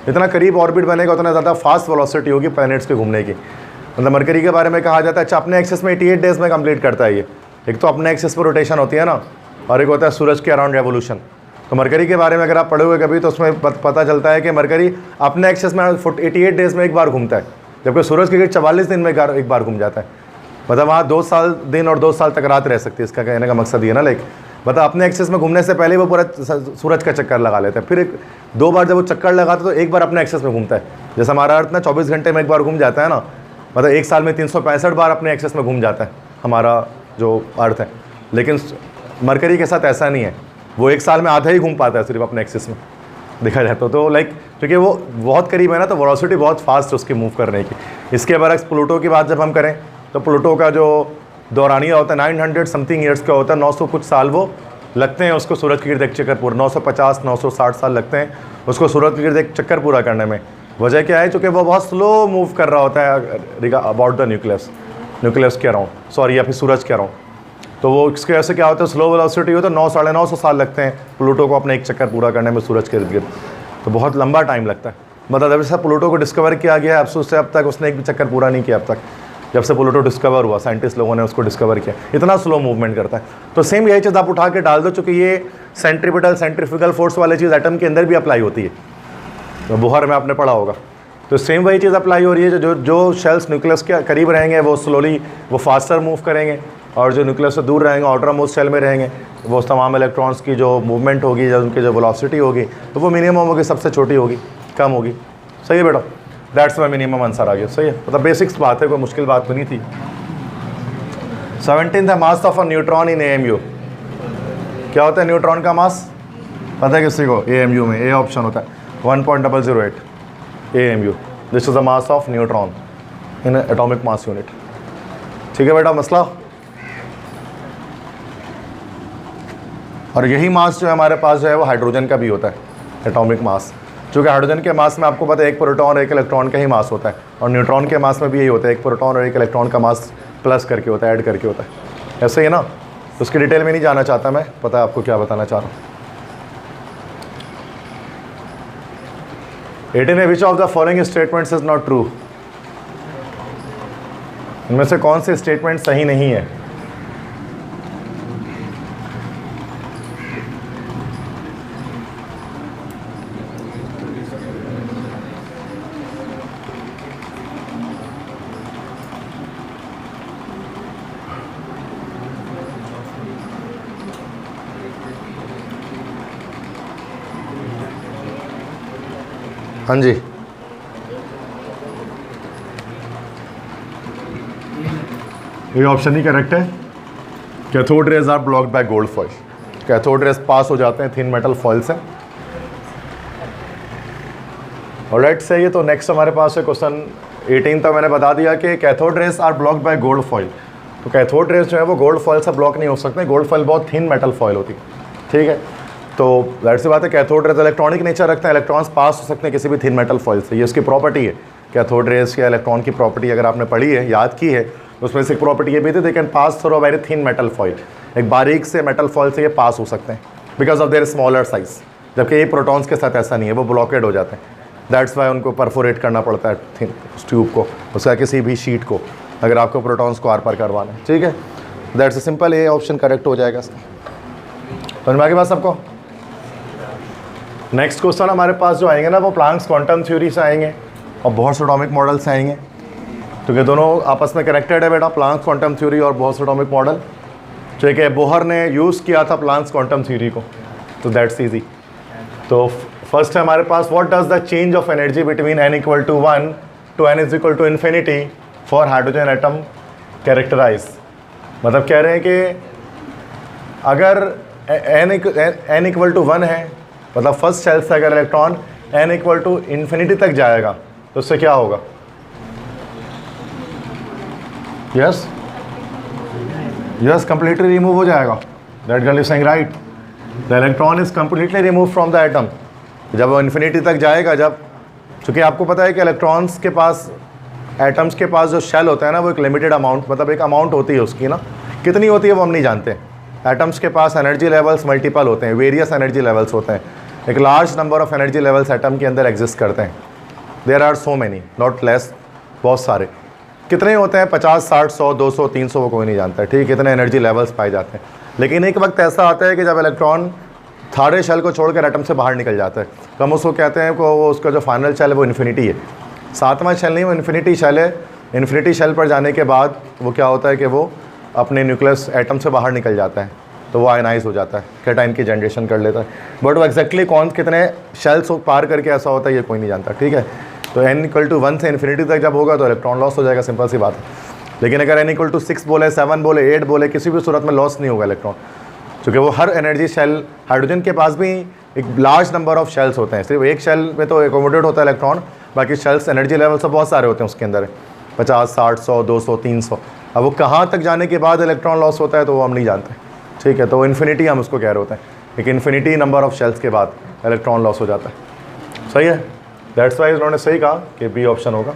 जितना करीब ऑर्बिट बनेगा उतना ज़्यादा फास्ट वेलोसिटी होगी प्लैनेट्स के घूमने की। मतलब मरकरी के बारे में कहा जाता है अच्छा अपने एक्सिस में 88 डेज़ में कंप्लीट करता है ये। एक तो अपने एक्सिस पर रोटेशन होती है ना, और एक होता है सूरज के अराउंड रेवोल्यूशन। तो मरकरी के बारे में अगर आप पढ़ोगे कभी तो उसमें पता चलता है कि मरकरी अपने एक्सिस में 88 डेज़ में एक बार घूमता है, जबकि सूरज की 44 दिन में एक बार घूम जाता है। मतलब वहाँ 2 साल दिन और 2 साल तक रात रह सकती है, इसका कहने का मकसद ये ना। लाइक मतलब अपने एक्सिस में घूमने से पहले वो पूरा सूरज का चक्कर लगा लेता है, फिर 2 बार जब वो चक्कर लगाता है तो एक बार अपने एक्सिस में घूमता है। जैसे हमारा अर्थ ना 24 घंटे में एक बार घूम जाता है ना, मतलब एक साल में 365 बार अपने एक्सिस में घूम जाता है हमारा जो अर्थ है। लेकिन मरकरी के साथ ऐसा नहीं है, वो एक साल में आधा ही घूम पाता है सिर्फ अपने एक्सिस में देखा जाए तो लाइक क्योंकि वो बहुत करीब है ना, तो वेलोसिटी बहुत फास्ट है उसकी मूव करने की। इसके बरक्स प्लूटो की बात जब हम करें तो प्लूटो का जो दौरानिया होता है 900 समथिंग ईयर्स का होता है, 900 कुछ साल वो लगते हैं उसको सूरज की गिर्द एक चक्कर पूरा, 950 960 साल लगते हैं उसको सूरज की गिर्द एक चक्कर पूरा करने में। वजह क्या है, चूँकि वो बहुत स्लो मूव कर रहा होता है अबाउट द न्यूक्लियस के अराउंड, सॉरी या फिर सूरज के अराउंड। तो वो इसके वजह से क्या होता है, स्लो वेलोसिटी हो तो 9 साढ़े 900 साल लगते हैं प्लूटो को अपने एक चक्कर पूरा करने में सूरज के इर्द गिर्द। तो बहुत लंबा टाइम लगता है। मतलब जब से प्लूटो को डिस्कवर किया गया है अफसोस से अब तक उसने एक भी चक्कर पूरा नहीं किया अब तक, जब से प्लूटो डिस्कवर हुआ साइंटिस्ट लोगों ने उसको डिस्कवर किया, इतना स्लो मूवमेंट करता है। तो सेम यही चीज़ आप उठा के डाल दो, चूँकि ये सेंट्रीफ्यूगल फोर्स वाली चीज़ एटम के अंदर भी अप्लाई होती है, तो बोहर में आपने पढ़ा होगा। तो सेम वही चीज़ अप्लाई हो रही है, जो शेल्स न्यूक्लियस के करीब रहेंगे वो स्लोली वो फास्टर मूव करेंगे, और जो न्यूक्लियस से दूर रहेंगे आउटर मोस्ट शेल में रहेंगे वो तमाम इलेक्ट्रॉन्स की जो मूवमेंट होगी या उनकी जो वेलोसिटी होगी तो वो मिनिमम होगी, सबसे छोटी होगी, कम होगी। सही है बेटा, दैट्स माई मिनिमम आंसर आ गया। सही है, मतलब बेसिक्स बात है, कोई मुश्किल बात तो नहीं थी। 17 है mass of a neutron in AMU। क्या होता है न्यूट्रॉन का मास, पता है किसी को? AMU में ए ऑप्शन होता है 1.008 AMU। This is the mass of neutron in atomic mass unit. ठीक है बेटा, मसला। और यही मास जो है हमारे पास जो है वो हाइड्रोजन का भी होता है, एटॉमिक मास। चूँकि हाइड्रोजन के मास में आपको पता है एक प्रोटॉन और एक इलेक्ट्रॉन का ही मास होता है, और न्यूट्रॉन के मास में भी यही होता है, एक प्रोटॉन और एक इलेक्ट्रॉन का मास प्लस करके होता है, ऐड करके होता है। ऐसे ही ना, उसकी डिटेल में नहीं जाना चाहता मैं, पता है आपको क्या बताना चाह रहा हूँ। 18 है विच of the following statements is not true. इनमें से कौन से स्टेटमेंट सही नहीं है? हाँ जी, ये ऑप्शन ही करेक्ट है। Cathode rays are blocked by gold foil. Cathode rays pass हो जाते हैं थिन मेटल फॉइल से। ऑलराइट, सही है। तो नेक्स्ट हमारे पास है क्वेश्चन 18 तक मैंने बता दिया कि cathode rays are blocked by gold foil. तो कैथोड रेज जो है वो गोल्ड फॉइल से ब्लॉक नहीं हो सकते। गोल्ड फॉइल बहुत थिन मेटल फॉइल होती है, ठीक है। तो जाहिर सी बात है कैथोड रेज इलेक्ट्रॉनिक नेचर रखते हैं, इलेक्ट्रॉन्स पास हो सकते हैं किसी भी थिन मेटल फॉइल से, ये उसकी प्रॉपर्टी है। कैथोड रेज या इलेक्ट्रॉन की प्रॉपर्टी अगर आपने पढ़ी है, याद की है, तो उसमें से एक प्रॉपर्टी ये भी थी, they can pass through a very thin metal foil. एक बारीक से मेटल फॉइल से ये पास हो सकते हैं because of their smaller size, जबकि ये प्रोटॉन्स के साथ ऐसा नहीं है, वो ब्लॉकेड हो जाते हैं। दैट्स वाई उनको परफोरेट करना पड़ता है थिन उस ट्यूब को, उसका किसी भी शीट को, अगर आपको प्रोटॉन्स को आर पार करवाना है, ठीक है। दैट्स सिंपल, ये ऑप्शन करेक्ट हो जाएगा। समझ में आगे बात सबको? नेक्स्ट क्वेश्चन हमारे पास जो आएंगे ना वो प्लैंक्स क्वांटम थ्योरी से आएंगे और बोहर्स एटॉमिक मॉडल से आएंगे, क्योंकि दोनों आपस में कनेक्टेड है बेटा, प्लैंक्स क्वांटम थ्योरी और बोहर्स एटॉमिक मॉडल। ठीक है, बोहर ने यूज़ किया था प्लैंक्स क्वांटम थ्योरी को, तो दैट्स इजी। तो फर्स्ट है हमारे पास, what does the change of energy between n = 1 to n = infinity for hydrogen atom characterize. मतलब कह रहे हैं कि अगर n = 1 है, मतलब फर्स्ट शेल से अगर इलेक्ट्रॉन n = इन्फिनिटी तक जाएगा तो उससे क्या होगा? यस यस, कंप्लीटली रिमूव हो जाएगा। That girl is saying right, the electron is completely remove from the atom. जब वो इन्फिनिटी तक जाएगा, जब, चूँकि आपको पता है कि इलेक्ट्रॉन्स के पास एटम्स के पास जो शेल होता है ना वो एक लिमिटेड अमाउंट, मतलब एक अमाउंट होती है उसकी ना, कितनी होती है वो हम नहीं जानते। एटम्स के पास एनर्जी लेवल्स मल्टीपल होते हैं, वेरियस एनर्जी लेवल्स होते हैं, एक large number of energy levels atom के अंदर एग्जिस्ट करते हैं। There are so many, not less, बहुत सारे। कितने होते हैं? 50, 60, 100, 200, 300, वो कोई नहीं जानता है, ठीक है, कितने एनर्जी लेवल्स पाए जाते हैं। लेकिन एक वक्त ऐसा आता है कि जब इलेक्ट्रॉन थारे शेल को छोड़कर एटम से बाहर निकल जाता है, तो हम उसको कहते हैं को वो उसका जो फाइनल शेल है वो इन्फिनिटी है। सातवां शेल नहीं, वो इन्फिनिटी शेल है। इन्फिनिटी शेल पर जाने के बाद वो क्या होता है कि वो अपने न्यूक्लियस एटम से बाहर निकल जाता है, तो वो आयनाइज हो जाता है, कैटाइन की जनरेशन कर लेता है। बट वो एक्जैक्टली कौन कितने शेल्स पार करके ऐसा होता है ये कोई नहीं जानता, ठीक है। तो n=1 से इन्फिनिटी तक जब होगा तो इलेक्ट्रॉन लॉस हो जाएगा, सिंपल सी बात है। लेकिन अगर n=6 बोले, 7 बोले, 8 बोले, किसी भी सूरत में लॉस नहीं होगा इलेक्ट्रॉन, क्योंकि वो हर एनर्जी शेल, हाइड्रोजन के पास भी एक लार्ज नंबर ऑफ शेल्स होते हैं, सिर्फ एक शेल में तो एकोमोडेट होता है इलेक्ट्रॉन, बाकी शेल्स एनर्जी लेवल से बहुत सारे होते हैं उसके अंदर, 50, 60, 100, 200, 300। अब वो कहाँ तक जाने के बाद इलेक्ट्रॉन लॉस होता है तो वो हम नहीं जानते, ठीक है। तो इन्फिनिटी हम उसको कह रहे होते हैं, एक इन्फिनिटी नंबर ऑफ शेल्स के बाद इलेक्ट्रॉन लॉस हो जाता है, सही है। दैट्स वाई उन्होंने सही कहा कि बी ऑप्शन होगा।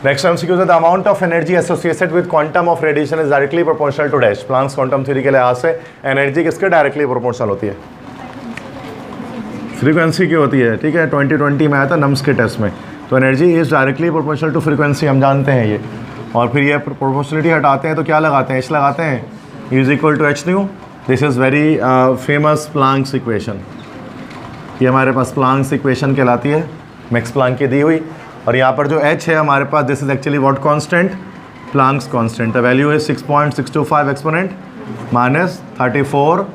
नेक्स्ट एमसीक्यू है, the amount of energy associated with quantum of radiation is directly proportional to dash. Planck's quantum theory के लिहाज से एनर्जी किसके डायरेक्टली प्रोपोर्शनल होती है? फ्रीक्वेंसी की होती है, ठीक है। 2020 में आया था नम्स के टेस्ट में। तो energy is directly proportional to frequency, हम जानते हैं ये। और फिर ये प्रोपोर्शनलिटी हटाते हैं तो क्या लगाते हैं? एच लगाते हैं, is equal to H nu. This is very famous Planck's equation. ये हमारे पास प्लांक्स इक्वेशन कहलाती है, मैक्स प्लांक की दी हुई। और यहाँ पर जो h है हमारे पास, this is actually what constant? Planck's constant. The value is 6.625 exponent minus 34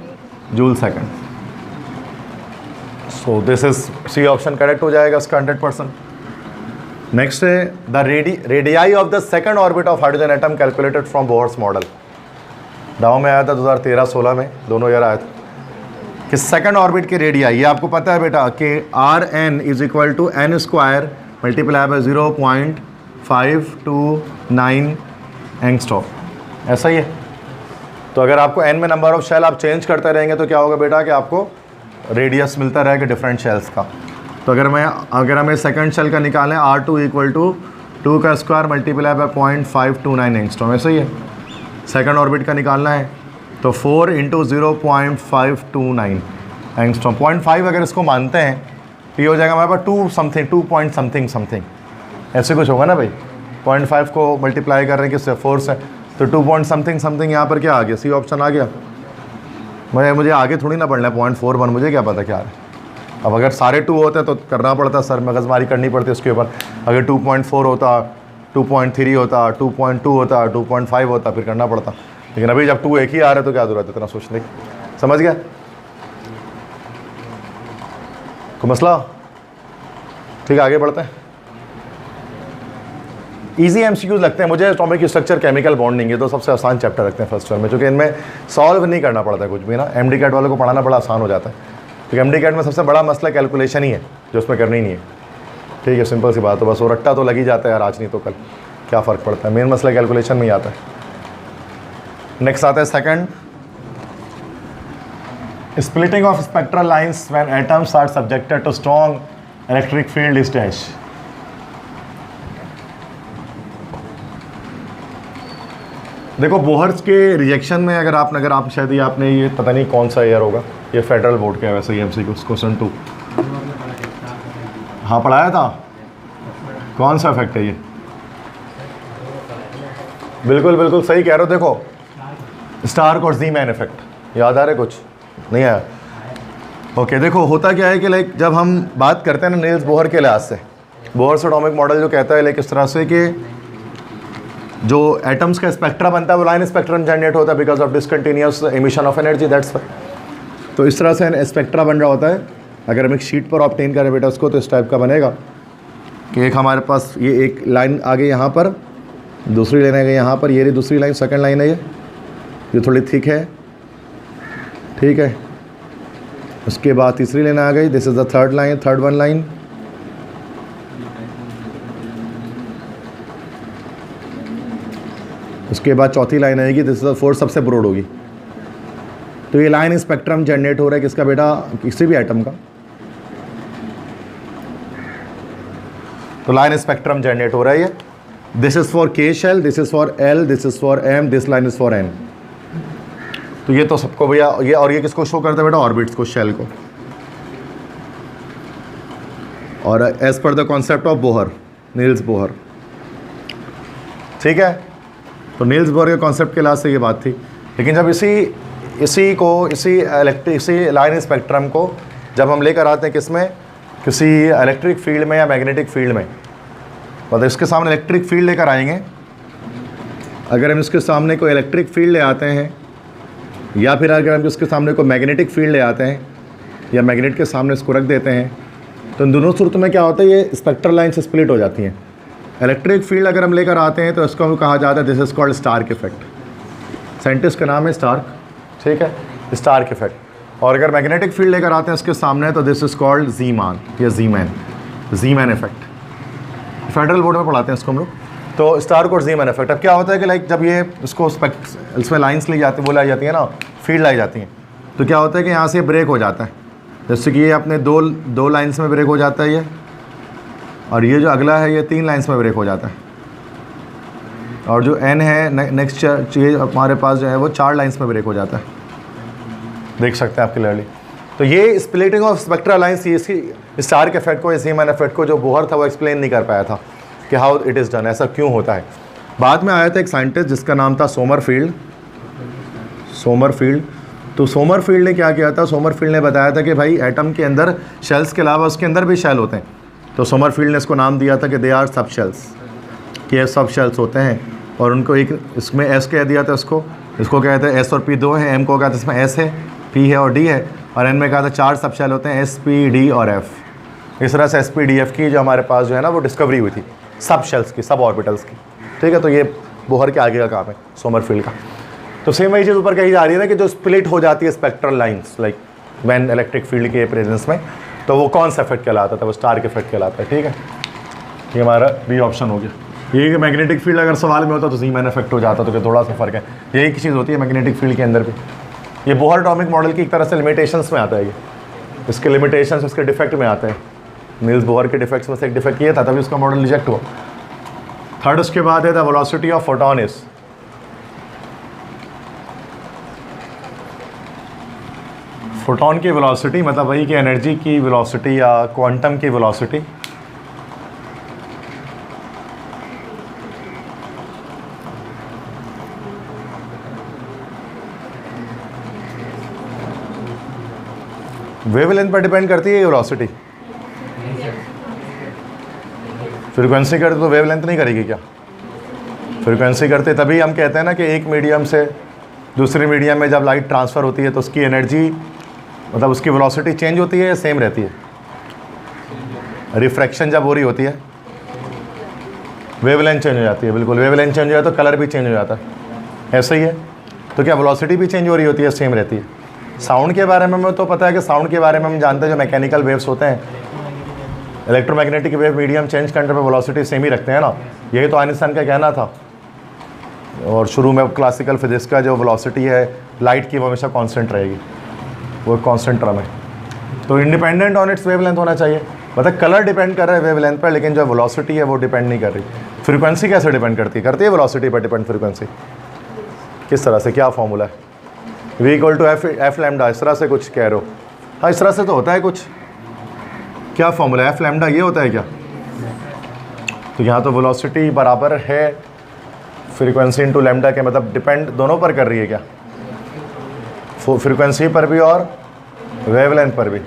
joule second. So this is C option correct हो जाएगा इसका 100%। नेक्स्ट है the radii of the second orbit of hydrogen atom calculated from Bohr's model. दाव में आया था 2013-16 में, दोनों ईयर आया था कि सेकंड ऑर्बिट के रेडियाई, ये आपको पता है बेटा कि Rn is equal to n square multiply by 0.529 angstrom, ऐसा ही है। तो अगर आपको n में नंबर ऑफ शेल आप चेंज करते रहेंगे तो क्या होगा बेटा कि आपको रेडियस मिलता रहेगा डिफरेंट शेल्स का। तो अगर हमें सेकंड शेल का निकालें, R2 इक्वल टू 2 का स्क्वायर मल्टीप्लाई बाय 0.529 एंगस्ट्रॉम, ऐसा ही है। सेकंड ऑर्बिट का निकालना है तो 4 × 0.529 एंगस्ट्रॉम। 0.5 अगर इसको मानते हैं तो ये हो जाएगा हमारे पास 2 समथिंग, 2 पॉइंट समथिंग ऐसे कुछ होगा ना भाई। 0.5 को मल्टीप्लाई कर रहे हैं किससे? 4 से, तो 2 पॉइंट समथिंग यहाँ पर क्या आ गया? सी ऑप्शन आ गया। मुझे आगे थोड़ी ना पढ़ना है 0.41, मुझे क्या पता क्या है। अब अगर सारे 2 होते तो करना पड़ता, सर मगजमारी करनी पड़ती उसके ऊपर। अगर 2.4 होता, 2.3 होता, 2.2 होता, 2.5 होता, फिर करना पड़ता। लेकिन अभी जब 2 एक ही आ रहा है तो क्या जरूरत है इतना सोचने की? समझ गया को मसला? ठीक है, आगे बढ़ते हैं। इजी एमसीक्यूज लगते हैं मुझे। एटॉमिक स्ट्रक्चर, केमिकल बॉन्डिंग, ये तो सबसे आसान चैप्टर रखते हैं फर्स्ट ईयर में, क्योंकि इनमें सॉल्व नहीं करना पड़ता कुछ भी ना। एमडी कैट वालों को पढ़ाना बड़ा आसान हो जाता है, क्योंकि एमडी कैट में सबसे बड़ा मसला कैलकुलेशन ही है, जो उसमें करनी नहीं है, ठीक है। सिंपल सी बात है, बस वो रट्टा तो लग ही जाता है यार, आज नहीं तो कल, क्या फ़र्क पड़ता है। मेन मसला कैलकुलेशन में ही आता है। नेक्स्ट आता है second, splitting of spectral lines when atoms are subjected to strong electric field is dash। देखो बोहर्स के रिजेक्शन में अगर आप शायद ये आपने ये पता नहीं कौन सा ईयर होगा, ये फेडरल बोर्ड का है वैसे ही एमसीक्यू क्वेश्चन 2। हाँ पढ़ाया था, कौन सा इफेक्ट है ये? बिल्कुल सही कह रहे हो। देखो स्टार्क और ज़ी-मैन इफेक्ट याद आ रहा है? कुछ नहीं आया? ओके, देखो होता क्या है कि लाइक जब हम बात करते हैं ना नील्स बोहर के लिहाज से, बोहर्स एटॉमिक मॉडल जो कहता है लाइक इस तरह से कि जो एटम्स का स्पेक्ट्रा बनता है वो लाइन स्पेक्ट्रम जनरेट होता है because of discontinuous emission of energy, that's why. तो इस तरह से स्पेक्ट्रा बन रहा होता है। अगर हम एक शीट पर ऑब्टेन करें बेटा उसको तो इस टाइप का बनेगा कि एक हमारे पास ये एक लाइन आ गई यहाँ पर, दूसरी लाइन आ गई यहाँ पर, ये रही दूसरी लाइन, सेकंड लाइन है ये थोड़ी थिक है, ठीक है। उसके बाद तीसरी लाइन आ गई, this is the third line, third one line. उसके बाद चौथी लाइन आएगी, दिस इज़ द फोर्थ, सबसे ब्रॉड होगी। तो ये लाइन स्पेक्ट्रम जनरेट हो रहा है किसका बेटा? किसी भी एटम का। तो लाइन स्पेक्ट्रम जनरेट हो रहा है ये, this is for K shell, this is for L, this is for M, this line is for N. तो ये तो सबको भैया, ये और ये किसको शो करता है बेटा? ऑर्बिट्स को, शेल को। और as per the concept of Bohr, Niels Bohr, ठीक है। तो नील्स बोहर के कॉन्सेप्ट के लिहाज से ये बात थी। लेकिन जब इसी लाइन स्पेक्ट्रम को जब हम लेकर आते हैं किसमें, किसी इलेक्ट्रिक फील्ड में या मैग्नेटिक फील्ड में, मतलब इसके सामने इलेक्ट्रिक फील्ड लेकर आएंगे, अगर हम इसके सामने कोई इलेक्ट्रिक फील्ड ले आते हैं या फिर अगर हम इसके सामने कोई मैग्नेटिक फील्ड ले आते हैं या मैग्नेट के सामने इसको रख देते हैं, तो इन दोनों सूरतों में क्या होता है, ये स्पेक्ट्रल लाइन से स्प्लिट हो जाती हैं। इलेक्ट्रिक फील्ड अगर हम लेकर आते हैं तो इसको हम कहा जाता है this is called Stark effect. Scientist का नाम है स्टार्क, ठीक है, स्टार्क इफेक्ट। और अगर मैग्नेटिक फील्ड लेकर आते हैं इसके सामने तो दिस इज़ कॉल्ड जीमान या जीमैन इफेक्ट। फेडरल बोर्ड में पढ़ाते हैं इसको हम लोग। तो स्टार्क और जीमैन इफेक्ट। अब क्या होता है कि लाइक जब ये इसको इसमें लाइन्स ली जाती, वो लाई जाती है ना, फील्ड लाई जाती हैं, तो क्या होता है कि यहाँ से ब्रेक हो जाता है। जैसे कि ये अपने दो लाइन्स में ब्रेक हो जाता है ये, और ये जो अगला है ये 3 लाइन्स में ब्रेक हो जाता है, और जो एन है नेक्स्ट ये हमारे पास जो है वो 4 लाइन्स में ब्रेक हो जाता है। देख सकते हैं आप क्लियरली। तो ये स्प्लिटिंग ऑफ स्पेक्ट्रल लाइन्स, ये इसकी स्टार्क इफेक्ट को, जीमैन इफेक्ट को जो बोहर था वो एक्सप्लेन नहीं कर पाया था कि हाउ इट इज़ डन, ऐसा क्यों होता है। बाद में आया था एक साइंटिस्ट जिसका नाम था सोमरफील्ड। तो सोमरफील्ड ने क्या किया था, सोमरफील्ड ने बताया था कि भाई एटम के अंदर शेल्स के अलावा उसके अंदर भी शेल होते हैं। तो सोमरफील्ड ने इसको नाम दिया था कि दे आर सब शेल्स, कि ये सब शेल्स होते हैं। और उनको एक इसमें एस कह दिया था, इसको कहते हैं एस और पी 2 है, एम को कहते हैं इसमें एस है, पी है और डी है, और एन में कहा था 4 सब शेल होते हैं, एस पी डी और एफ। इस तरह से एस पी डी एफ की जो हमारे पास जो है ना वो डिस्कवरी हुई थी सब शेल्स की, सब ऑर्बिटल्स की, ठीक है। तो ये बोहर के आगे का काम है सोमरफील्ड का। तो सेम वही चीज़ ऊपर कही जा रही है ना कि जो स्प्लिट हो जाती है spectral lines like when electric field के प्रेजेंस में, तो वो कौन सा इफेक्ट कहलाता था, वो स्टार्क इफेक्ट कहलाता है, ठीक है। ये हमारा बी ऑप्शन हो गया। ये कि मैग्नेटिक फील्ड अगर सवाल में होता तो जीमैन इफेक्ट हो जाता, तो कि थोड़ा सा फर्क है। यही चीज़ होती है मैग्नेटिक फील्ड के अंदर भी। ये बोहर एटॉमिक मॉडल की एक तरह से लिमिटेशंस में आता है, ये इसके लिमिटेशंस इसके डिफेक्ट में आते हैं। नील्स बोहर के डिफेक्ट्स में से एक डिफेक्ट ये था, तभी उसका मॉडल रिजेक्ट हुआ। थर्ड उसके बाद है the velocity of photon is, photon की वेलोसिटी मतलब वही कि एनर्जी की वेलोसिटी या क्वांटम की वेलोसिटी। वेवलेंथ पर डिपेंड करती है ये वेलोसिटी। फ्रीक्वेंसी करते तो वेवलेंथ नहीं करेगी क्या? फ्रीक्वेंसी करते तभी हम कहते हैं ना कि एक मीडियम से दूसरे मीडियम में जब लाइट ट्रांसफ़र होती है तो उसकी एनर्जी मतलब उसकी वेलोसिटी चेंज होती है या सेम रहती है? रिफ्रैक्शन जब हो रही होती है वेवलेंथ चेंज हो जाती है। बिल्कुल, वेवलेंथ चेंज हो जाए तो कलर भी चेंज हो जाता है, ऐसा ही है। तो क्या वेलोसिटी भी चेंज हो रही होती है, सेम रहती है? साउंड के बारे में हमें तो पता है कि साउंड के बारे में हम जानते हैं जो मैकेनिकल वेव्स होते हैं, इलेक्ट्रोमैग्नेटिक वेव मीडियम चेंज करने पर वेलोसिटी सेम ही रखते हैं ना। यही तो आइंस्टाइन का कहना था। और शुरू में क्लासिकल फिजिक्स का जो वेलोसिटी है लाइट की वो हमेशा कांस्टेंट रहेगी, वो कांस्टेंट टर्म है। तो इंडिपेंडेंट ऑन इट्स वेवलेंथ होना चाहिए। मतलब कलर डिपेंड कर रहा है वेवलेंथ पर, लेकिन जो वेलोसिटी है वो डिपेंड नहीं कर रही। फ्रीक्वेंसी कैसे डिपेंड करती है वेलोसिटी पर डिपेंड। फ्रीक्वेंसी किस तरह से, क्या फॉर्मूला है? v = एफ लैम्डा, इस तरह से कुछ कह रहे हो? हाँ, इस तरह से तो होता है कुछ। क्या फॉर्मूला है? एफ लैम्डा ये होता है क्या? तो यहाँ तो वेलोसिटी बराबर है फ्रीक्वेंसी इंटू लैम्डा के, मतलब डिपेंड दोनों पर कर रही है क्या? फ्रीक्वेंसी पर भी और वेवलेंथ पर भी।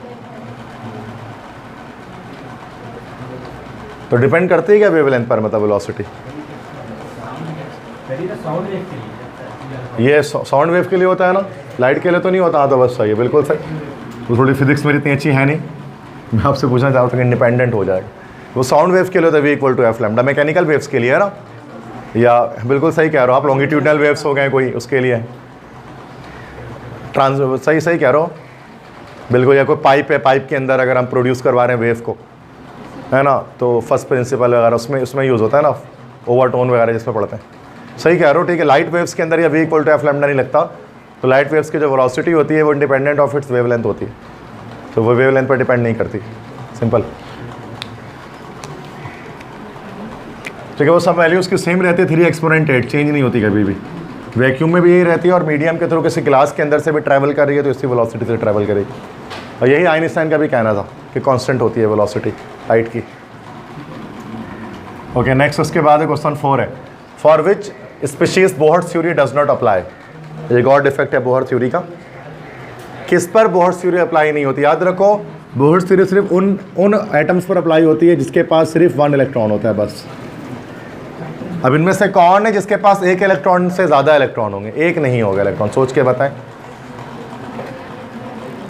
तो डिपेंड करती है क्या वेवलेंथ पर, मतलब वेलोसिटी? ये साउंड वेव के लिए होता है ना, लाइट के लिए तो नहीं होता। हाँ, तो बस सही है, बिल्कुल सही। वो थोड़ी फिजिक्स मेरी इतनी अच्छी है नहीं, मैं आपसे पूछना चाहता हूँ कि इंडिपेंडेंट हो जाएगा। वो साउंड वेव के लिए होता है v = F lambda, mechanical waves के लिए है ना, या बिल्कुल सही कह रहे हो आप। लॉन्गिट्यूडनल वेव्स हो गए कोई, उसके लिए सही कह रहे हो बिल्कुल। या कोई पाइप है, पाइप के अंदर अगर हम प्रोड्यूस करवा रहे हैं वेव को, है ना, तो फर्स्ट प्रिंसिपल वगैरह उसमें यूज़ होता है ना, ओवरटोन वगैरह जिसमें पढ़ते हैं। सही कह रहे हो, ठीक है। लाइट वेव्स के अंदर या v = एफ लैम्डा नहीं लगता। तो लाइट वेव्स की जो वेलोसिटी होती है वो इंडिपेंडेंट ऑफ इट्स वेवलेंथ होती है, तो वो वेवलेंथ पर डिपेंड नहीं करती। सिंपल। ठीक है, वो सब वैल्यूज़ की सेम रहती है, 3 एक्सपोनेंट 8 चेंज नहीं होती कभी भी। वैक्यूम में भी यही रहती है और मीडियम के थ्रू किसी ग्लास के अंदर से भी ट्रैवल कर रही है तो इसी वेलोसिटी से ट्रैवल करेगी। और यही आइंस्टाइन का भी कहना था कि कांस्टेंट होती है वेलोसिटी लाइट की। ओके, नेक्स्ट उसके बाद क्वेश्चन 4 है, for which species Bohr theory does not apply. एक और डिफेक्ट है बोहर थ्योरी का, किस पर बोहर थ्योरी अप्लाई नहीं होती। याद रखो, बोहर थ्योरी सिर्फ उन एटम्स पर अप्लाई होती है जिसके पास सिर्फ 1 इलेक्ट्रॉन होता है बस। अब इनमें से कौन है जिसके पास 1 इलेक्ट्रॉन से ज़्यादा इलेक्ट्रॉन होंगे? एक नहीं होगा इलेक्ट्रॉन, सोच के बताएं।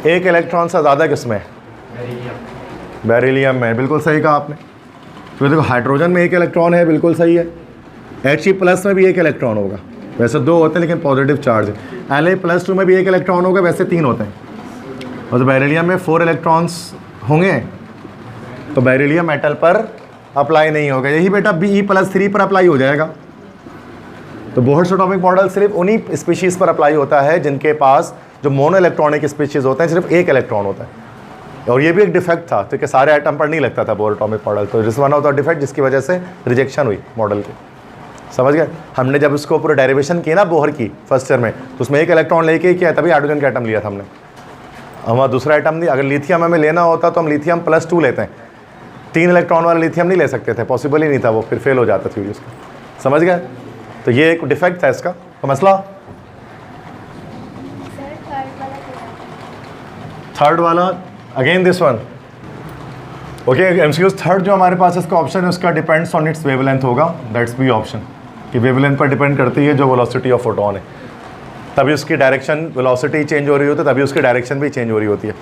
1 इलेक्ट्रॉन से ज़्यादा किसमें? बेरिलियम में। बिल्कुल सही कहा आपने। तो देखो हाइड्रोजन में 1 इलेक्ट्रॉन है, बिल्कुल सही है। He+ में भी 1 इलेक्ट्रॉन होगा, वैसे 2 होते हैं लेकिन पॉजिटिव चार्ज है। La+2 में भी 1 इलेक्ट्रॉन होगा, वैसे 3 होते हैं। और तो बेरिलियम में 4 इलेक्ट्रॉन्स होंगे, तो बेरिलियम मेटल पर अप्लाई नहीं होगा। यही बेटा Be+3 पर अप्लाई हो जाएगा। तो बोहर्स एटॉमिक मॉडल सिर्फ उन्हीं स्पीशीज़ पर अप्लाई होता है जिनके पास जो मोनो इलेक्ट्रॉनिक स्पीशीज़ होते हैं सिर्फ 1 इलेक्ट्रॉन होता है। और ये भी एक डिफेक्ट था क्योंकि सारे आइटम पर नहीं लगता था बोहर एटॉमिक मॉडल, तो this one of the defect जिसकी वजह से रिजेक्शन हुई मॉडल की। समझ गए? हमने जब उसको पूरे डेरिवेशन की ना बोहर की फर्स्ट ईयर में, तो उसमें 1 इलेक्ट्रॉन लेके ही किया, तभी हाइड्रोजन का आइटम लिया था हमने। हमारा दूसरा आइटम नहीं, अगर लिथियम हमें लेना होता तो हम लिथियम +2 लेते हैं, 3 इलेक्ट्रॉन वाला लिथियम नहीं ले सकते थे, पॉसिबल ही नहीं था, वो फिर फेल हो जाता थ्योरी उसका। समझ गए? तो ये एक डिफेक्ट था इसका। तो मसला थर्ड वाला again this one. Okay, MCQs third जो हमारे पास इसका ऑप्शन है उसका डिपेंड्स ऑन इट्स वेवलेंथ होगा, दैट्स बी ऑप्शन, कि वेवलेंथ पर डिपेंड करती है जो वेलोसिटी ऑफ फोटोन है, तभी उसकी डायरेक्शन वेलोसिटी चेंज हो रही होती है, तभी उसकी डायरेक्शन भी चेंज हो रही होती है।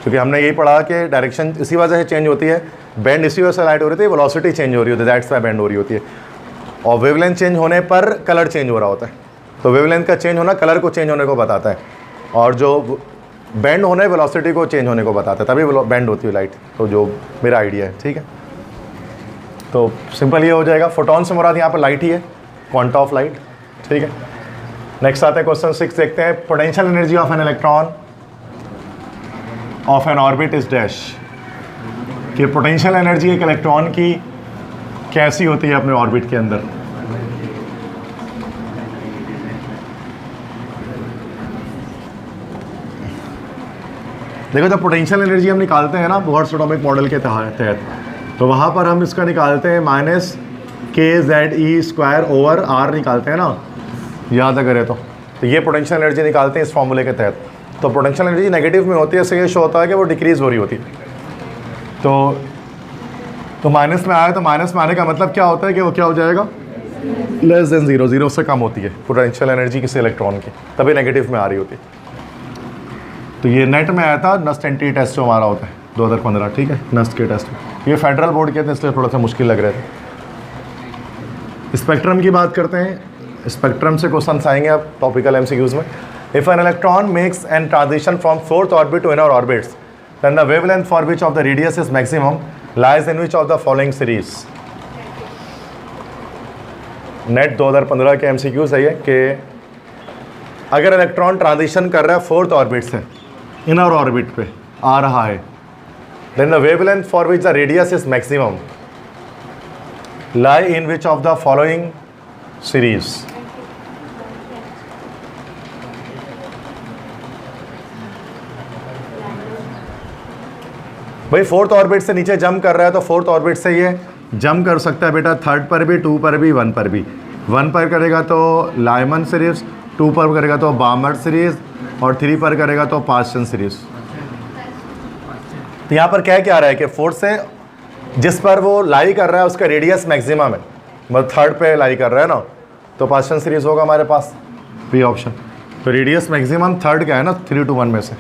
क्योंकि हमने यही पढ़ा कि डायरेक्शन इसी वजह से चेंज होती है, बेंड इसी वजह से लाइट हो रही थी, वेलोसिटी चेंज हो रही होती है, दैट्स वाई बेंड हो रही होती है। और वेवलेंथ चेंज होने पर कलर चेंज हो रहा होता है, तो वेवलेंथ का चेंज होना कलर को चेंज होने को बताता है, और जो बेंड होने वेलोसिटी को चेंज होने को बताता है, तभी बेंड होती है लाइट। तो जो मेरा आइडिया है, ठीक है, तो सिंपल ये हो जाएगा। फोटोन से मुराद यहाँ पर लाइट ही है, क्वांटा ऑफ लाइट, ठीक है। नेक्स्ट आता है क्वेश्चन 6, देखते हैं। Potential energy of an electron of N orbit is dash, कि पोटेंशियल एनर्जी एक इलेक्ट्रॉन की कैसी होती है अपने ऑर्बिट के अंदर। देखो, जब पोटेंशियल एनर्जी हम निकालते हैं ना बोहर्स एटॉमिक मॉडल के तहत, तो वहाँ पर हम इसका निकालते हैं -kZe² निकालते हैं ना, याद करें तो ये पोटेंशियल एनर्जी निकालते हैं इस फॉर्मूले के तहत। तो पोटेंशियल एनर्जी नेगेटिव में होती है, इससे ये शो होता है कि वो डिक्रीज़ हो रही होती है। तो माइनस में आया, तो माइनस में आने का मतलब क्या होता है कि वो क्या हो जाएगा, <0 0 से कम होती है पोटेंशियल एनर्जी किसी इलेक्ट्रॉन की, तभी नेगेटिव में आ रही होती है। तो ये नेट में आया था नस्ट एंटी टेस्ट जो हमारा होता है 2015, ठीक है, नस्ट के टेस्ट में। ये फेडरल बोर्ड के थे इसलिए थोड़ा सा मुश्किल लग रहे थे। स्पेक्ट्रम की बात करते हैं, स्पेक्ट्रम से क्वेश्चन आएंगे अब टॉपिकल एमसीक्यूज में। If an electron makes an transition from 4th orbit to inner orbits, then the wavelength for which of the radius is maximum lies in which of the following series. NET 2015 के MCQs है ये कि अगर electron transition कर रहा है 4th orbit से inner orbit पे आ रहा है, then the wavelength for which the radius is maximum lie in which of the following series. भाई 4th ऑर्बिट से नीचे जंप कर रहा है तो 4th ऑर्बिट से ये जंप कर सकता है बेटा 3rd पर भी, 2 पर भी, 1 पर भी। 1 पर करेगा तो लाइमन सीरीज, 2 पर करेगा तो बामर सीरीज, और 3 पर करेगा तो पास्चन सीरीज। तो यहाँ पर क्या रहा है कि 4th से जिस पर वो लाई कर रहा है उसका रेडियस मैक्सिमम है, मतलब 3rd पे लाई कर रहा है ना, तो पास्चन सीरीज होगा हमारे पास, बी ऑप्शन। तो रेडियस मैक्सिमम 3rd का है ना 3 to 1 में से,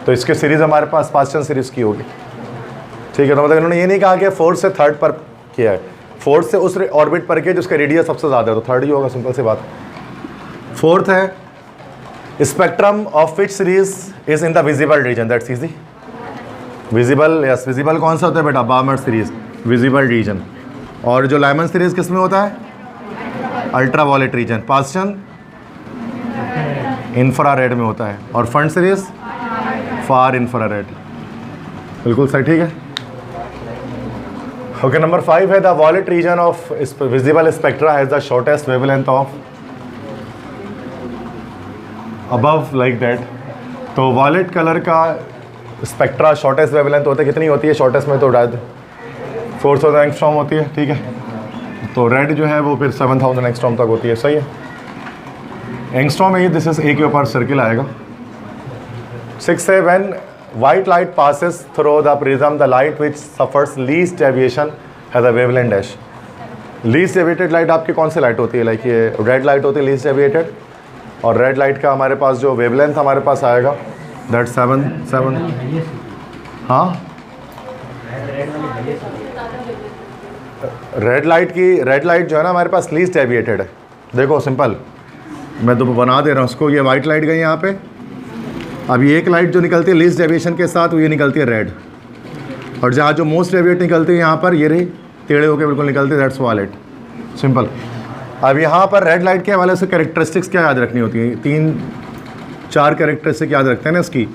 तो इसके सीरीज़ हमारे पास पास्चन सीरीज़ की होगी, ठीक है। तो मतलब इन्होंने ये नहीं कहा कि 4th से 3rd पर किया है, 4th से उस ऑर्बिट पर किया जिसका रेडियस सबसे ज़्यादा है, तो 3rd ही होगा, सिंपल सी बात। 4th है spectrum of which series is in the visible region, that's easy. Visible, yes, visible कौन सा होता है बेटा, बामर सीरीज, विजिबल रीजन। और जो लाइमन सीरीज किस में होता है, ultraviolet region. Paschen infrared में होता है, और फंड सीरीज फार इंफ्रारेड। बिल्कुल सही, ठीक है। ओके, नंबर 5 है the violet region of visible spectra has the shortest wavelength of above like that. तो वॉलेट कलर का स्पेक्ट्रा शॉर्टेस्ट वेवलेंथ होते कितनी होती है? शॉर्टेस्ट में तो रेड 4000 एंगस्ट्रॉम होती है, ठीक है। तो रेड जो है वो फिर 7000 एंगस्ट्रॉम तक होती है, सही है। एंगस्ट्रॉम है, दिस इज ए के ऊपर सर्किल आएगा। 6 है when white light passes through the prism the light which suffers least deviation has a wavelength dash। least deviated light आपकी कौन सी लाइट होती है? लाइक ये रेड लाइट होती है least deviated, और रेड लाइट का हमारे पास जो वेवलेंथ हमारे पास आएगा दैट 7। हाँ, रेड लाइट जो है ना हमारे पास लीस्ट डेविएटेड है। देखो सिंपल, मैं तो बना दे रहा हूँ उसको। ये वाइट लाइट गई यहाँ पे, अब ये एक लाइट जो निकलती है लीस्ट डेविएशन के साथ वो ये निकलती है रेड, और जहाँ जो मोस्ट डेविएट निकलती है यहाँ पर ये रही टेढ़े होकर बिल्कुल निकलती है, दैट्स वालेट, सिंपल। अब यहाँ पर रेड लाइट के हवाले से कैरेक्टरिस्टिक्स क्या याद रखनी होती है? 3-4 कैरेक्टरिस्टिक याद रखते हैं ना इसकी।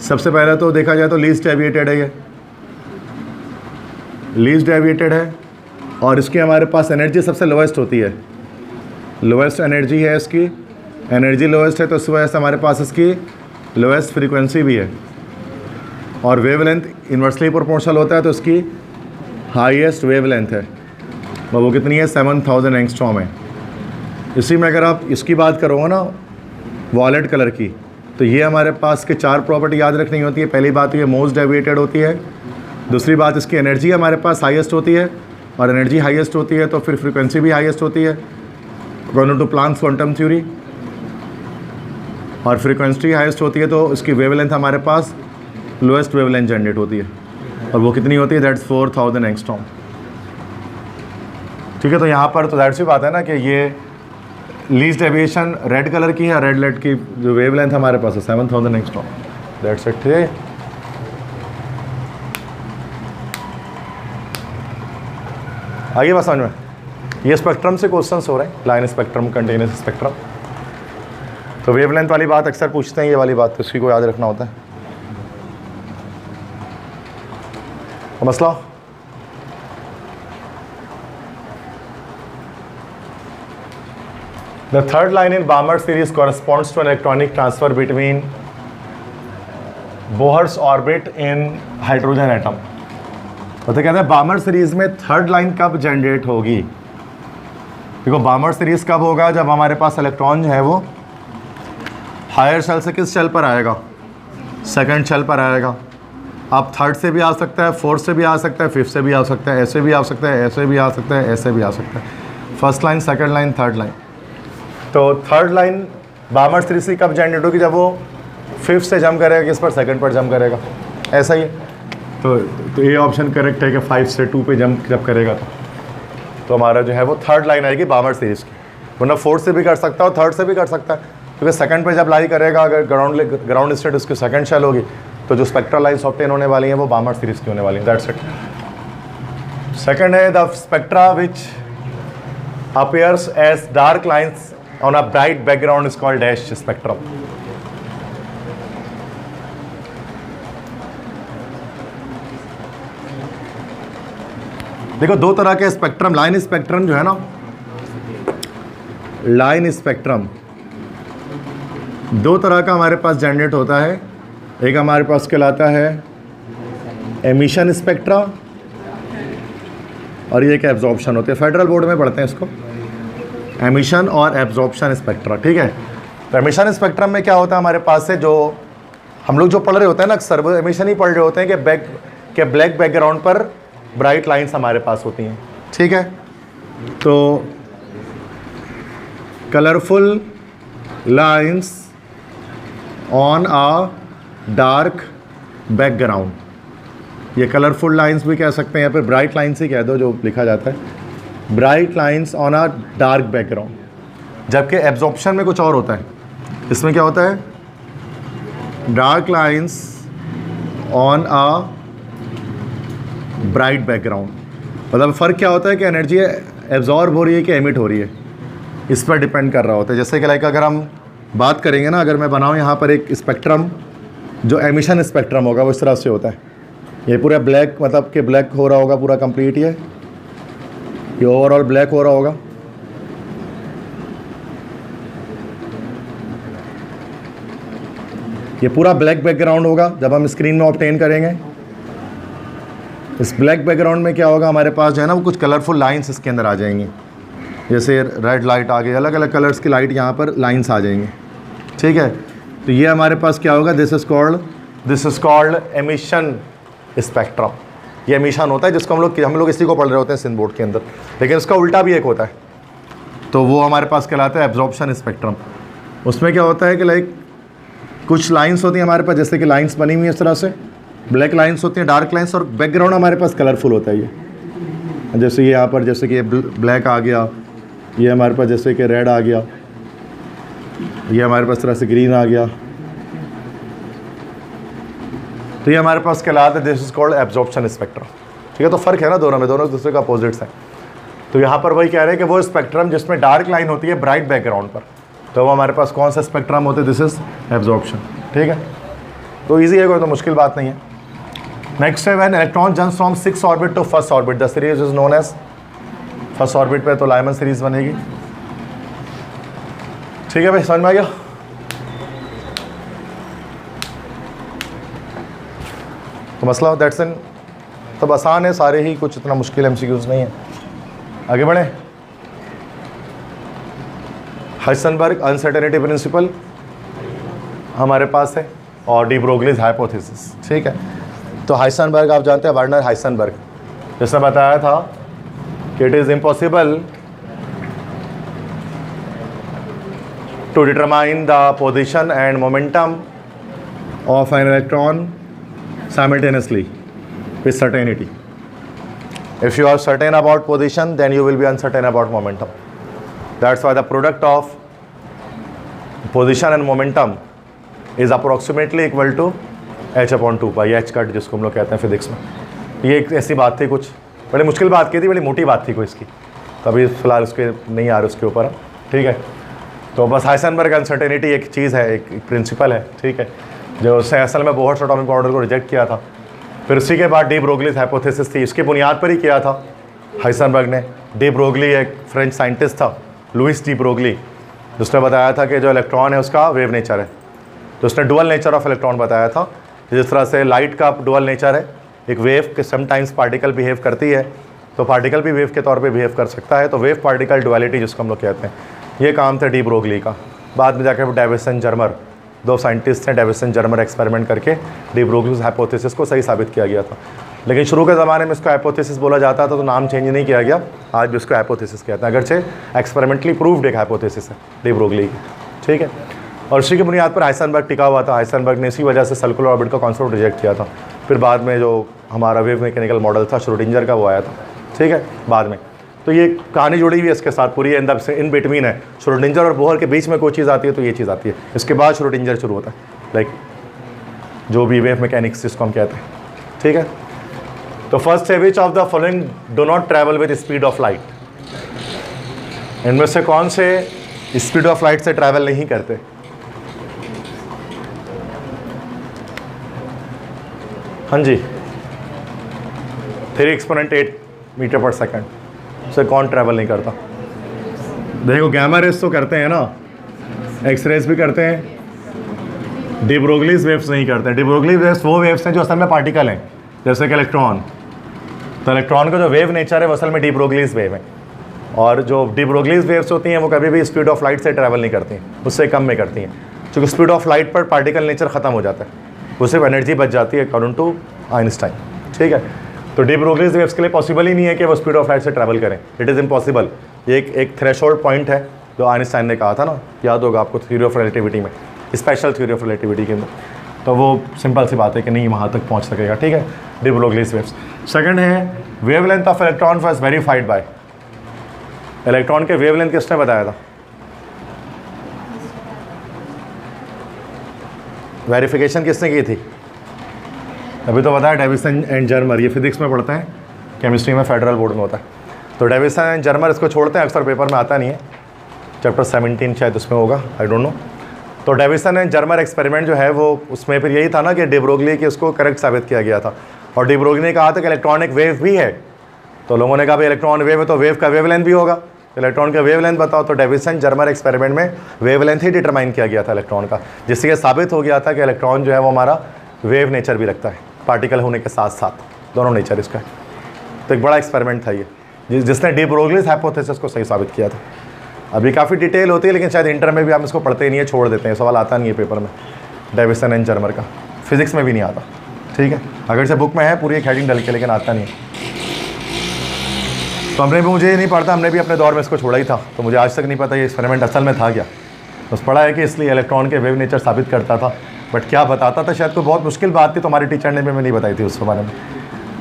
सबसे पहले तो देखा जाए तो लीस्ट डेविएटेड है, ये लीस्ट डेविएटेड है, और इसकी हमारे पास एनर्जी सबसे लोवेस्ट होती है, लोवेस्ट एनर्जी है इसकी, एनर्जी लोवेस्ट है तो इस वजह से हमारे पास इसकी लोवेस्ट फ्रीक्वेंसी भी है, और वेवलेंथ इन्वर्सली प्रोपोर्शनल होता है तो इसकी हाईएस्ट वेवलेंथ है, और वो कितनी है? 7000 एंगस्ट्रॉम है। इसी में अगर आप इसकी बात करोगे ना वॉलेट कलर की, तो ये हमारे पास के 4 प्रॉपर्टी याद रखनी होती है। पहली बात ये मोस्ट डेविएटेड होती है, दूसरी बात इसकी एनर्जी हमारे पास हाईएस्ट होती है, और एनर्जी हाईएस्ट होती है तो फिर फ्रीक्वेंसी भी हाईएस्ट होती है according to Planck's quantum theory, और फ्रीक्वेंसी हाईएस्ट होती है तो इसकी वेवलेंथ हमारे पास लोएस्ट वेवलेंथ जनरेट होती है, और वो कितनी होती है? दैट्स 4000 एंगस्ट्रॉम, ठीक है। तो यहाँ पर तो दैट्स भी बात है ना कि ये लीस्ट डेविएशन रेड कलर की है, रेड लाइट की जो वेवलेंथ हमारे पास है 7000 एंगस्ट्रॉम, दैट्स इट, ठीक है। आइए बस समझ में, ये स्पेक्ट्रम से क्वेश्चंस हो रहे हैं, लाइन स्पेक्ट्रम, कंटिन्यूअस स्पेक्ट्रम। तो वेवलेंथ वाली बात अक्सर पूछते हैं, ये वाली बात तो इसकी को याद रखना होता है। तो मसला the third line in Balmer series corresponds to an electronic transfer between Bohr's orbit in hydrogen atom. तो कहते हैं बामर सीरीज में थर्ड लाइन कब जनरेट होगी? देखो बामर सीरीज कब होगा? जब हमारे पास इलेक्ट्रॉन जो है वो हायर शेल से किस शेल पर आएगा? सेकंड शेल पर आएगा। अब थर्ड से भी आ सकता है, फोर्थ से भी आ सकता है, फिफ्थ से भी आ सकता है, ऐसे भी आ सकता है, ऐसे भी आ सकता है, ऐसे भी आ सकता है। First line, second line, third line. तो थर्ड लाइन बामर सीरीज से कब जनरेट होगी? जब वो फिफ्थ से जंप करेगा, किस पर? सेकंड पर जंप करेगा, ऐसा ही है। तो ये ऑप्शन करेक्ट है कि 5 से 2 पे जंप जब करेगा तो हमारा जो है वो थर्ड लाइन आएगी बामर सीरीज़ की। वरना फोर्थ से भी कर सकता है और थर्ड से भी कर सकता है, क्योंकि सेकंड पे जब लाई करेगा, अगर ग्राउंड स्टेट उसकी सेकंड शेल होगी तो जो स्पेक्ट्रल लाइन्स ऑब्टेन होने वाली हैं वो बामर सीरीज़ की होने वाली हैं, दैट्स इट। सेकंड है the spectra which appears as dark lines on a bright background is called dash spectrum. देखो दो तरह के स्पेक्ट्रम, लाइन स्पेक्ट्रम जो है ना, लाइन स्पेक्ट्रम दो तरह का हमारे पास जनरेट होता है। एक हमारे पास कहलाता है एमिशन स्पेक्ट्रा, और ये एक एब्जॉर्प्शन होती है। फेडरल बोर्ड में पढ़ते हैं इसको, एमिशन और एब्जॉर्प्शन स्पेक्ट्रा, ठीक है। तो एमिशन स्पेक्ट्रम में क्या होता है हमारे पास से, जो हम लोग जो पढ़ रहे होते हैं ना अक्सर, वो एमिशन ही पढ़ रहे होते हैं कि ब्लैक बैकग्राउंड पर ब्राइट लाइंस हमारे पास होती हैं, ठीक है। तो colourful lines on a dark background, ये कलरफुल लाइंस भी कह सकते हैं, या फिर ब्राइट लाइंस ही कह दो जो लिखा जाता है, bright lines on a dark background. जबकि एब्जॉर्प्शन में कुछ और होता है, इसमें क्या होता है? Dark lines on a bright background. मतलब फ़र्क क्या होता है कि एनर्जी एब्जॉर्ब हो रही है कि एमिट हो रही है, इस पर डिपेंड कर रहा होता है। जैसे कि लाइक अगर हम बात करेंगे ना, अगर मैं बनाऊँ यहाँ पर एक स्पेक्ट्रम जो एमिशन स्पेक्ट्रम होगा, वो इस तरह से होता है, ये पूरा ब्लैक, मतलब कि ब्लैक हो रहा होगा पूरा कंप्लीट, ये ओवरऑल ब्लैक हो रहा होगा। ये पूरा ब्लैक बैकग्राउंड होगा जब हम स्क्रीन में ऑब्टेन करेंगे। इस ब्लैक बैकग्राउंड में क्या होगा, हमारे पास जो है ना वो कुछ कलरफुल लाइंस इसके अंदर आ जाएंगी, जैसे रेड लाइट आ गई, अलग अलग कलर्स की लाइट यहाँ पर लाइंस आ जाएंगी, ठीक है। तो ये हमारे पास क्या होगा, this is called emission spectrum. ये एमिशन होता है जिसको हम लोग इसी को पढ़ रहे होते हैं सिंध बोर्ड के अंदर, लेकिन उसका उल्टा भी एक होता है, तो वो हमारे पास कहलाता है एब्जॉर्प्शन स्पेक्ट्रम। उसमें क्या होता है कि लाइक कुछ लाइंस होती हैं हमारे पास, जैसे कि लाइंस बनी हुई है इस तरह से, ब्लैक लाइंस होती हैं, डार्क लाइंस, और बैकग्राउंड हमारे पास कलरफुल होता है। ये जैसे यहाँ पर जैसे कि ब्लैक आ गया, ये हमारे पास जैसे कि रेड आ गया, ये हमारे पास तरह से ग्रीन आ गया, तो ये हमारे पास कहलाता है this is called absorption spectrum, ठीक है। तो फ़र्क है ना दोनों में, दोनों एक दूसरे का अपोजिट्स हैं। तो यहाँ पर वही कह रहे हैं कि वो स्पेक्ट्रम जिसमें डार्क लाइन होती है ब्राइट बैकग्राउंड पर, तो वो हमारे पास कौन सा स्पेक्ट्रम होता है, दिस इज एब्जॉर्प्शन, ठीक है। तो ईजी है, कोई तो मुश्किल बात नहीं है। नेक्स्ट है when electron jumps from 6 orbit to first orbit, the series is known as, first orbit पे तो लाइमन सीरीज बनेगी, ठीक है भाई, समझ में आ गया। तो मसला दैट्स इन, तब आसान है सारे ही, कुछ इतना मुश्किल एमसीक्यूज नहीं है। आगे बढ़े। हाइसेनबर्ग अनसर्टेनिटी प्रिंसिपल हमारे पास है, और डी ब्रोगलीज हाइपोथेसिस, ठीक है। तो हाइसेनबर्ग आप जानते हैं, वर्नर हाइसेनबर्ग, जिसने बताया था कि it is impossible to determine the position and momentum of an electron simultaneously with certainty. If you are certain about position, then you will be uncertain about momentum. That's why the product of position and momentum is approximately equal to h upon 2 pi, h cut जिसको हम लोग कहते हैं physics में। ये एक ऐसी बात थी, कुछ बड़ी मुश्किल बात की थी, बड़ी मोटी बात थी कोई इसकी, तभी फिलहाल उसके नहीं आ रहे उसके ऊपर, ठीक है। तो बस हाइसेनबर्ग अनसर्टेनिटी एक चीज़ है, एक प्रिंसिपल है, ठीक है, जो उसने असल में बोहर्ट्ज़ एटॉमिक मॉडल को रिजेक्ट किया था। फिर उसी के बाद डी ब्रोगलीज हाइपोथेसिस थी, इसकी बुनियाद पर ही किया था हाइसेनबर्ग ने। डी ब्रोगली एक फ्रेंच साइंटिस्ट था, लुइस डी ब्रोगली, जिसने बताया था कि जो इलेक्ट्रॉन है उसका वेव नेचर है। तो उसने डुअल नेचर ऑफ इलेक्ट्रॉन बताया था, जिस तरह से लाइट का डुअल नेचर है, एक वेव के समटाइम्स पार्टिकल बिहेव करती है, तो पार्टिकल भी वेव के तौर पे बिहेव कर सकता है, तो वेव पार्टिकल डुअलिटी जिसको हम लोग कहते हैं, ये काम था डी ब्रोगली का। बाद में जाकर डेविसन जर्मर, दो साइंटिस्ट हैं, डेविसन जर्मर एक्सपेरिमेंट करके डी ब्रोगलीज हाइपोथेसिस को सही साबित किया गया था। लेकिन शुरू के ज़माने में इसको हाइपोथेसिस बोला जाता था, तो नाम चेंज नहीं किया गया, आज भी इसको हाइपोथेसिस कहते हैं, अगरचे एक्सपेरिमेंटली प्रूव्ड एक हाइपोथेसिस है डी ब्रोगली की, ठीक है। और इसी की बुनियाद पर हाइसेनबर्ग टिका हुआ था। हाइसेनबर्ग ने इसी वजह से सर्कुलर ऑर्बिट का कॉन्सेप्ट रिजेक्ट किया था। फिर बाद में जो हमारा वेव मैकेनिकल मॉडल था श्रोडिंजर का, वो आया था, ठीक है, बाद में। तो ये कहानी जुड़ी हुई है इसके साथ पूरी, इन बिटवीन है, श्रोडिंजर और बोहर के बीच में कोई चीज़ आती है तो ये चीज़ आती है, इसके बाद श्रोडिंजर शुरू होता है, लाइक जो भी वेव मैकेनिक्स जिसको हम कहते हैं, ठीक है। तो फर्स्ट है विच of the following do not travel with speed of light, इनमें से कौन से स्पीड ऑफ लाइट से ट्रैवल नहीं करते। हाँ जी, 3 एक्सपोनेंट 8 मीटर पर सेकंड से कौन ट्रैवल नहीं करता। देखो गैमा रेस तो करते हैं ना, एक्स रेस भी करते हैं, डी ब्रोगलीज वेव्स नहीं करते हैं। डी ब्रोगलीज वेव्स वो वेव्स हैं जो असल में पार्टिकल हैं, जैसे कि इलेक्ट्रॉन। तो इलेक्ट्रॉन का जो वेव नेचर है वो असल में डी ब्रोगलीज वेव है, और जो डी ब्रोगलीज वेव्स होती हैं वो कभी भी स्पीड ऑफ लाइट से ट्रैवल नहीं करती हैं, उससे कम में करती हैं, क्योंकि स्पीड ऑफ लाइट पर पार्टिकल नेचर ख़त्म हो जाता है, वो सिर्फ एनर्जी बच जाती है अकॉर्डिंग टू आइंस्टाइन, ठीक है। तो डी ब्रोगलीज वेव्स के लिए पॉसिबल ही नहीं है कि वो स्पीड ऑफ लाइट से ट्रैवल करें, इट इज़ इम्पॉसिबल। ये एक थ्रेशोल्ड पॉइंट है जो आइंस्टाइन ने कहा था ना, याद होगा आपको, थ्योरी ऑफ रिलेटिविटी में, स्पेशल थ्योरी ऑफ रिलेटिविटी के अंदर, तो वो सिंपल सी बात है कि नहीं वहाँ तक पहुँच सकेगा, ठीक है, डी ब्रोगलीज वेव्स। सेकंड है wavelength of electron was verified bye, electron के वेवलेंथ किसने बताया था, वेरिफिकेशन किसने की थी, अभी तो बताया डेविसन एंड जर्मर, ये फिजिक्स में पढ़ते हैं, केमिस्ट्री में फेडरल बोर्ड में होता है। तो डेविसन एंड जर्मर इसको छोड़ते हैं, अक्सर पेपर में आता नहीं है, चैप्टर 17 शायद उसमें होगा, आई डोंट नो। तो डेविसन एंड जर्मर एक्सपेरिमेंट जो है वो उसमें फिर यही था ना कि डी ब्रोगली की उसको करेक्ट साबित किया गया था। और डी ब्रोगली ने कहा था कि इलेक्ट्रॉन एक वेव भी है, तो लोगों ने कहा भाई इलेक्ट्रॉन वेव है तो वेव का वेवलेंथ भी होगा, इलेक्ट्रॉन का वेवलेंथ बताओ। तो डेविसन जर्मर एक्सपेरिमेंट में वेवलेंथ ही डिटरमाइन किया गया था इलेक्ट्रॉन का, जिससे ये साबित हो गया था कि इलेक्ट्रॉन जो है वो हमारा वेव नेचर भी रखता है, पार्टिकल होने के साथ साथ दोनों नेचर इसका है। तो एक बड़ा एक्सपेरिमेंट था ये, जिसने डी ब्रोगलीज हाइपोथेसिस को सही साबित किया था। अभी काफ़ी डिटेल होती है, लेकिन शायद इंटर में भी हम इसको पढ़ते नहीं है, छोड़ देते हैं, सवाल आता नहीं है पेपर में डेविसन एंड जर्मर का, फिजिक्स में भी नहीं आता, ठीक है। अगर से बुक में है पूरी एक हेडिंग डल के, लेकिन आता नहीं है। तो हमने भी, मुझे ये नहीं पढ़ता, हमने भी अपने दौर में इसको छोड़ा ही था, तो मुझे आज तक नहीं पता ये एक्सपेरिमेंट असल में था क्या। बस पढ़ा है कि इसलिए इलेक्ट्रॉन के वेव नेचर साबित करता था, बट क्या बताता था शायद कोई बहुत मुश्किल बात थी, तो हमारी टीचर ने भी नहीं बताई थी उस बारे में,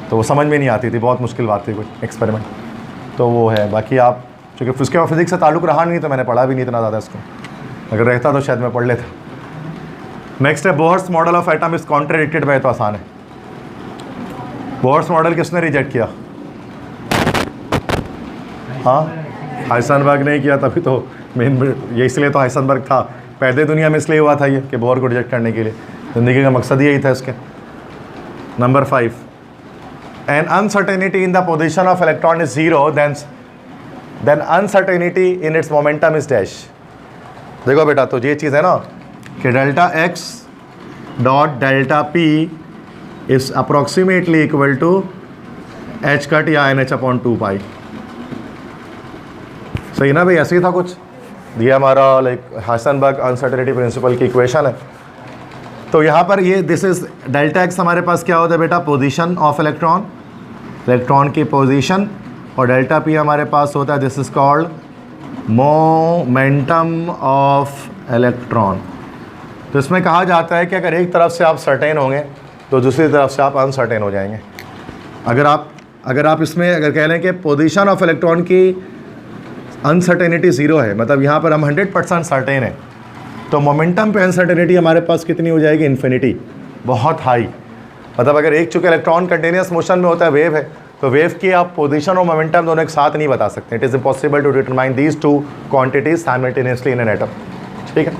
तो वो समझ में नहीं आती थी, बहुत मुश्किल बात थी कोई एक्सपेरिमेंट। तो वो है, बाकी आप चूँकि उसके बाद फिजिक्स से ताल्लुक़ रहा नहीं तो मैंने पढ़ा भी नहीं इतना ज़्यादा इसको, अगर रहता तो शायद मैं पढ़ लेता। नेक्स्ट है Bohr's model of atom is contradicted by, तो आसान है। बोहर्स मॉडल किसने रिजेक्ट किया? हाँ, हाइसेनबर्ग ने किया, तभी तो मेन ये, इसलिए तो हाइसेनबर्ग था पैदे दुनिया में, इसलिए हुआ था ये कि बोहर को रिजेक्ट करने के लिए, ज़िंदगी का मकसद यही था इसके। Number 5, an uncertainty in the position of electron is zero, then uncertainty in its momentum is dash. देखो बेटा, तो ये चीज़ है ना कि delta x dot delta p is approximately equal to h cut या एन एच अपॉन 2 पाई। सही ना भाई, ऐसे ही था कुछ, ये हमारा लाइक हाइसेनबर्ग अनसर्टेनिटी प्रिंसिपल की इक्वेशन है। तो यहाँ पर ये दिस इज डेल्टा एक्स हमारे पास क्या होता है बेटा, पोजीशन ऑफ इलेक्ट्रॉन, इलेक्ट्रॉन की पोजीशन, और डेल्टा पी हमारे पास होता है this is called momentum of electron. तो इसमें कहा जाता है कि अगर एक तरफ से आप सर्टेन होंगे तो दूसरी तरफ से आप अनसर्टेन हो जाएंगे। अगर आप इसमें अगर कह लें कि पोजीशन ऑफ इलेक्ट्रॉन की अनसर्टेनिटी ज़ीरो है, मतलब यहाँ पर हम 100% सर्टेन है, तो मोमेंटम पे अनसर्टेनिटी हमारे पास कितनी हो जाएगी, इन्फिनिटी, बहुत हाई। मतलब अगर एक चूँकि इलेक्ट्रॉन कंटिन्यूस मोशन में होता है, वेव है, तो वेव की आप पोजीशन और मोमेंटम दोनों एक साथ नहीं बता सकते। It is impossible to determine these two quantities simultaneously in an atom, ठीक है।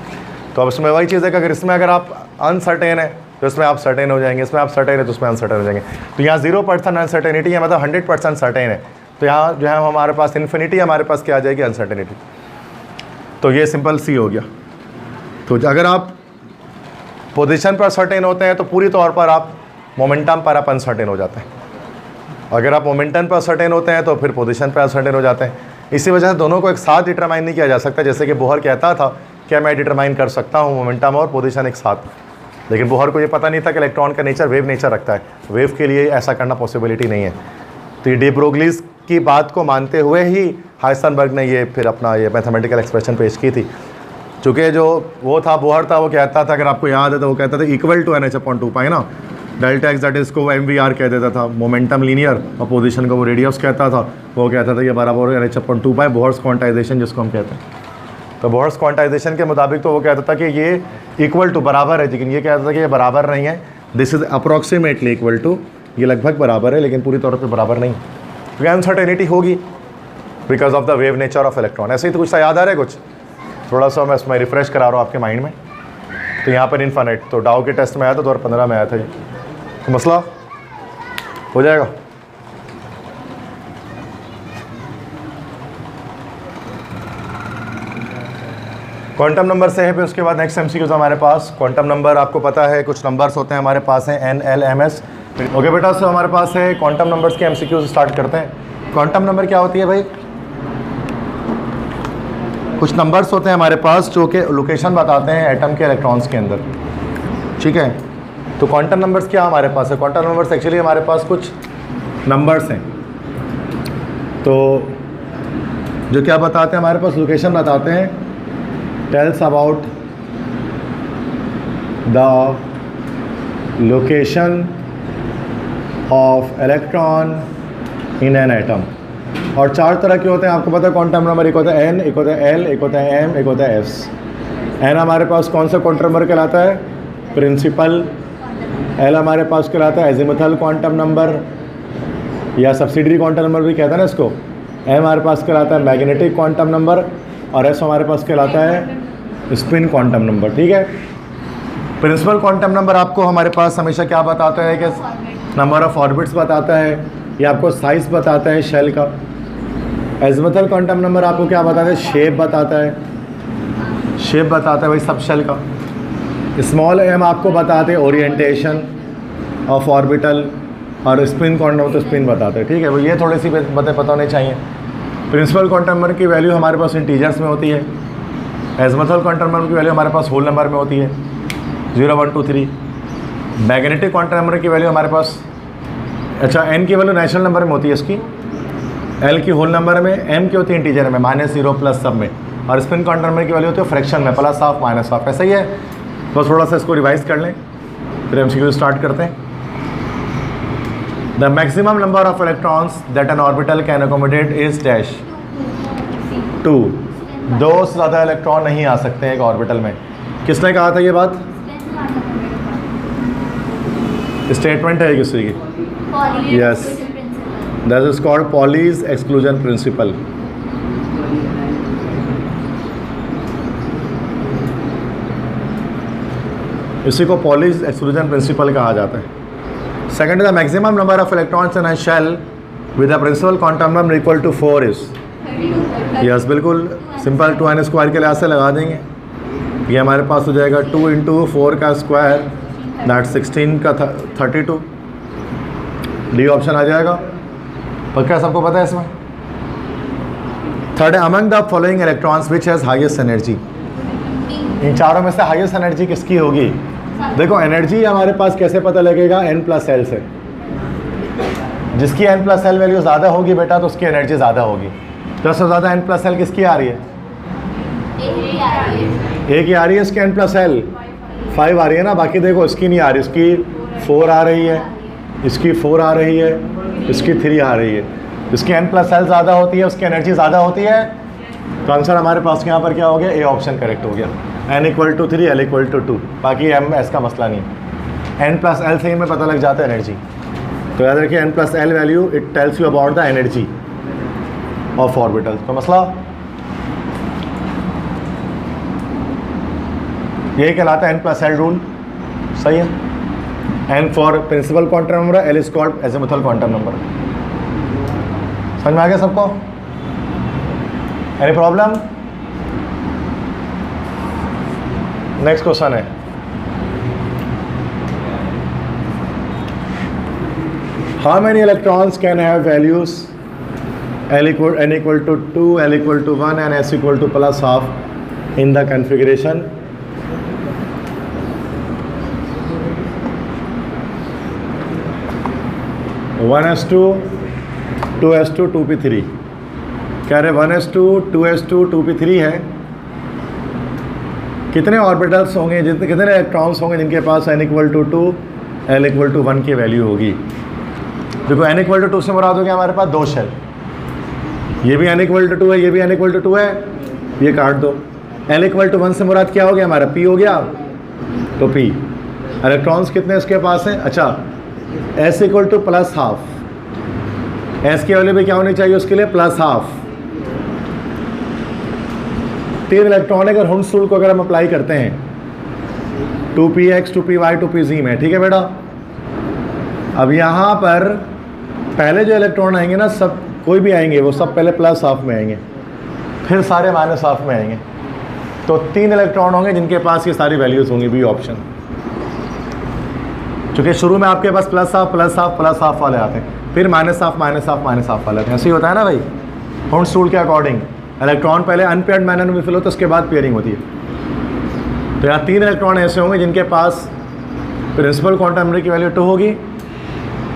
तो अब इसमें वही चीज़ है कि अगर इसमें अगर आप अनसर्टेन है तो इसमें आप सर्टेन हो जाएंगे, इसमें आप सर्टेन है तो उसमें अनसर्टेन हो जाएंगे। तो यहाँ 0% अनसर्टेनिटी है, मतलब 100% सर्टेन है, तो यहाँ जो है हमारे पास इन्फिनिटी, हमारे पास क्या आ जाएगी, अनसर्टेनिटी। तो ये सिंपल सी हो गया। तो अगर आप पोजीशन पर सर्टेन होते हैं तो पूरी तौर पर आप मोमेंटम पर आप अनसर्टेन हो जाते हैं, अगर आप मोमेंटम पर सर्टेन होते हैं तो फिर पोजीशन पर अनसर्टेन हो जाते हैं। इसी वजह से दोनों को एक साथ डिटरमाइन नहीं किया जा सकता, जैसे कि बोहर कहता था क्या मैं डिटरमाइन कर सकता हूँ मोमेंटम और पोजीशन एक साथ, लेकिन बोहर को ये पता नहीं था कि इलेक्ट्रॉन का नेचर वेव नेचर रखता है, वेव के लिए ऐसा करना पॉसिबिलिटी नहीं है। तो ये डी ब्रोगलीज की बात को मानते हुए ही हाइसेनबर्ग ने ये फिर अपना ये मैथमेटिकल एक्सप्रेशन पेश की थी। चूँकि जो वो था बोहर था, वो कहता था, अगर आपको याद है तो वो कहता था इक्वल टू NH अपॉन 2 पाई ना, डेल्टा एक्स दैट इसको MVR कह देता था, मोमेंटम लीनियर, और पोजीशन को वो रेडियस कहता था, वो कहता था ये बराबर NH अपॉन 2 पाई, बोहर्स क्वांटाइजेशन जिसको हम कहते हैं। तो बोहर्स क्वांटाइजेशन के मुताबिक तो वो कहता था कि ये इक्वल टू बराबर है, लेकिन ये कहता था कि ये बराबर नहीं है, this is approximately equal to, ये लगभग बराबर है लेकिन पूरी तौर पर बराबर नहीं, क्योंकि अनसर्टेनिटी होगी because of the wave nature of electron. ऐसे ही तो कुछ सा याद आ रहा है, कुछ थोड़ा सा मैं इसमें रिफ्रेश करा रहा हूँ आपके माइंड में। तो यहाँ पर इनफाइनाइट, तो डाउ के टेस्ट में आया था 2015 में आया था ये, तो मसला हो जाएगा। क्वांटम नंबर से है, फिर उसके बाद नेक्स्ट MCQs हमारे पास क्वांटम नंबर, आपको पता है कुछ नंबर्स होते हैं हमारे पास हैं N, L, M, S। Okay बेटा, सो हमारे पास है क्वांटम नंबर्स के MCQs स्टार्ट करते हैं। क्वांटम नंबर क्या होती है भाई, कुछ नंबर्स होते हैं हमारे पास जो कि लोकेशन बताते हैं एटम के इलेक्ट्रॉन्स के अंदर, ठीक है। तो क्वांटम नंबर्स क्या हमारे पास है, क्वांटम नंबर्स एक्चुअली हमारे पास कुछ नंबर्स हैं, तो जो क्या बताते हैं हमारे पास लोकेशन बताते हैं, tells about the location of electron in an atom। और 4 तरह के होते हैं, आपको पता है क्वांटम नंबर, एक होता है N, एक होता है L, एक होता है M, एक होता है S। N हमारे पास कौन सा क्वांटम नंबर कहलाता है, प्रिंसिपल। L हमारे पास कहलाता है एजिमुथल क्वांटम नंबर या सब्सिडरी क्वांटम नंबर भी कहते हैं ना इसको। M हमारे पास कहलाता है मैग्नेटिक क्वांटम नंबर, और S हमारे पास कहलाता है स्पिन क्वांटम नंबर, ठीक है। प्रिंसिपल क्वांटम नंबर आपको हमारे पास हमेशा क्या बताता है कि नंबर ऑफ ऑर्बिट्स बताता है, ये आपको साइज बताता है शेल का। एजिमुथल क्वांटम नंबर आपको क्या बताता है? शेप बताता है, शेप बताता है भाई सब शेल का। स्मॉल एम आपको बताते हैं ओरिएंटेशन ऑफ ऑर्बिटल, और स्पिन क्वांटम तो स्पिन बताते हैं, ठीक है। भाई ये थोड़ी सी बातें पता होनी चाहिए। प्रिंसिपल क्वांटम नंबर की वैल्यू हमारे पास इंटीजर्स में होती है, एजिमुथल क्वांटम नंबर की वैल्यू हमारे पास होल नंबर में होती है 0 1 2 3। मैग्नेटिक क्वांटम नंबर की वैल्यू हमारे पास, अच्छा एन की वैल्यू नेचुरल नंबर में होती है इसकी, एल की होल नंबर में, एम की होती है इंटीजर में -0 प्लस सब में, और स्पिन क्वांटम नंबर की वैल्यू होती है फ्रैक्शन में प्लस हाफ माइनस हाफ। ऐसा ही है, बस थोड़ा सा इसको रिवाइज कर लें फिर एमसीक्यू स्टार्ट करते हैं। The maximum number of electrons that N orbital can accommodate is dash 2। 2 से ज़्यादा इलेक्ट्रॉन नहीं आ सकते हैं एक ऑर्बिटल में। किसने कहा था ये बात? स्टेटमेंट है किसी की? Yes, that is called Pauli's exclusion principle. इसी को पॉलीज एक्सक्लूजन प्रिंसिपल कहा जाता है। Second, the maximum number of electrons in a shell with the principal quantum number equal to 4 is. Yes, बिल्कुल सिंपल 2n स्क्वायर के लिहाज से लगा देंगे। ये हमारे पास हो जाएगा 2 × 4 का स्क्वायर दैट 16 का 32। डी ऑप्शन आ जाएगा, पक्का सबको पता है इसमें। Third, among the following electrons which has highest energy. इन चारों में से हाईएस्ट एनर्जी किसकी होगी? देखो एनर्जी हमारे पास कैसे पता लगेगा? n+l से। जिसकी n+l वैल्यू ज़्यादा होगी बेटा तो उसकी एनर्जी ज़्यादा होगी। तो सबसे ज़्यादा n+l किसकी आ रही है? एक ही आ रही है इसकी n+l 5 आ रही है ना, बाकी देखो इसकी नहीं आ रही, इसकी 4 आ रही है, इसकी 4 आ रही है, इसकी 3 आ रही है। इसकी n+l ज़्यादा होती है, उसकी एनर्जी ज़्यादा होती है। तो आंसर हमारे पास यहाँ पर क्या हो गया? ए ऑप्शन करेक्ट हो गया। n = 3, l = 2। बाकी m का मसला नहीं, n+l से ही में पता लग जाता है एनर्जी। तो याद रखिए n+l value it tells you about the energy of orbital. तो मसला यही कहलाता है n+l रूल, सही है। n for principal quantum number, l is called azimuthal quantum number. समझ में आ गया सबको? Any problem? नेक्स्ट क्वेश्चन है, how many electrons can have values n = 2, l = 1 and s = +½ in the configuration? One s2 2s2 2p3 कह रहे 1s2 2s2 2p3 है। कितने ऑर्बिटल्स होंगे, जितने कितने इलेक्ट्रॉन्स होंगे जिनके पास n = 2 l = 1 की वैल्यू होगी? देखो n = 2 से मुराद हो गया हमारे पास 2 शेल, ये भी n = 2 है, ये भी n = 2 है, ये काट दो। l = 1 से मुराद क्या हो गया हमारा? p हो गया, तो p। इलेक्ट्रॉन्स कितने इसके पास हैं? अच्छा s = +½ s की वैल्यू भी क्या होनी चाहिए उसके लिए? +½ 3 इलेक्ट्रॉन अगर हुंस रूल को अगर हम अप्लाई करते हैं 2px 2py 2pz में, ठीक है बेटा। अब यहाँ पर पहले जो इलेक्ट्रॉन आएंगे ना, सब कोई भी आएंगे वो सब पहले +½ में आएंगे, फिर सारे -½ में आएंगे। तो 3 इलेक्ट्रॉन होंगे जिनके पास ये सारी वैल्यूज़ होंगी, बी ऑप्शन। क्योंकि शुरू में आपके पास +½ वाले आते हैं, फिर -½ वाले आते हैं। ऐसे ही होता है ना भाई, हुंस रूल के अकॉर्डिंग। इलेक्ट्रॉन पहले अनपेयर्ड मैनर में फिल होता है, उसके बाद पेयरिंग होती है। तो यहाँ 3 इलेक्ट्रॉन ऐसे होंगे जिनके पास प्रिंसिपल क्वांटम नंबर की वैल्यू 2 होगी,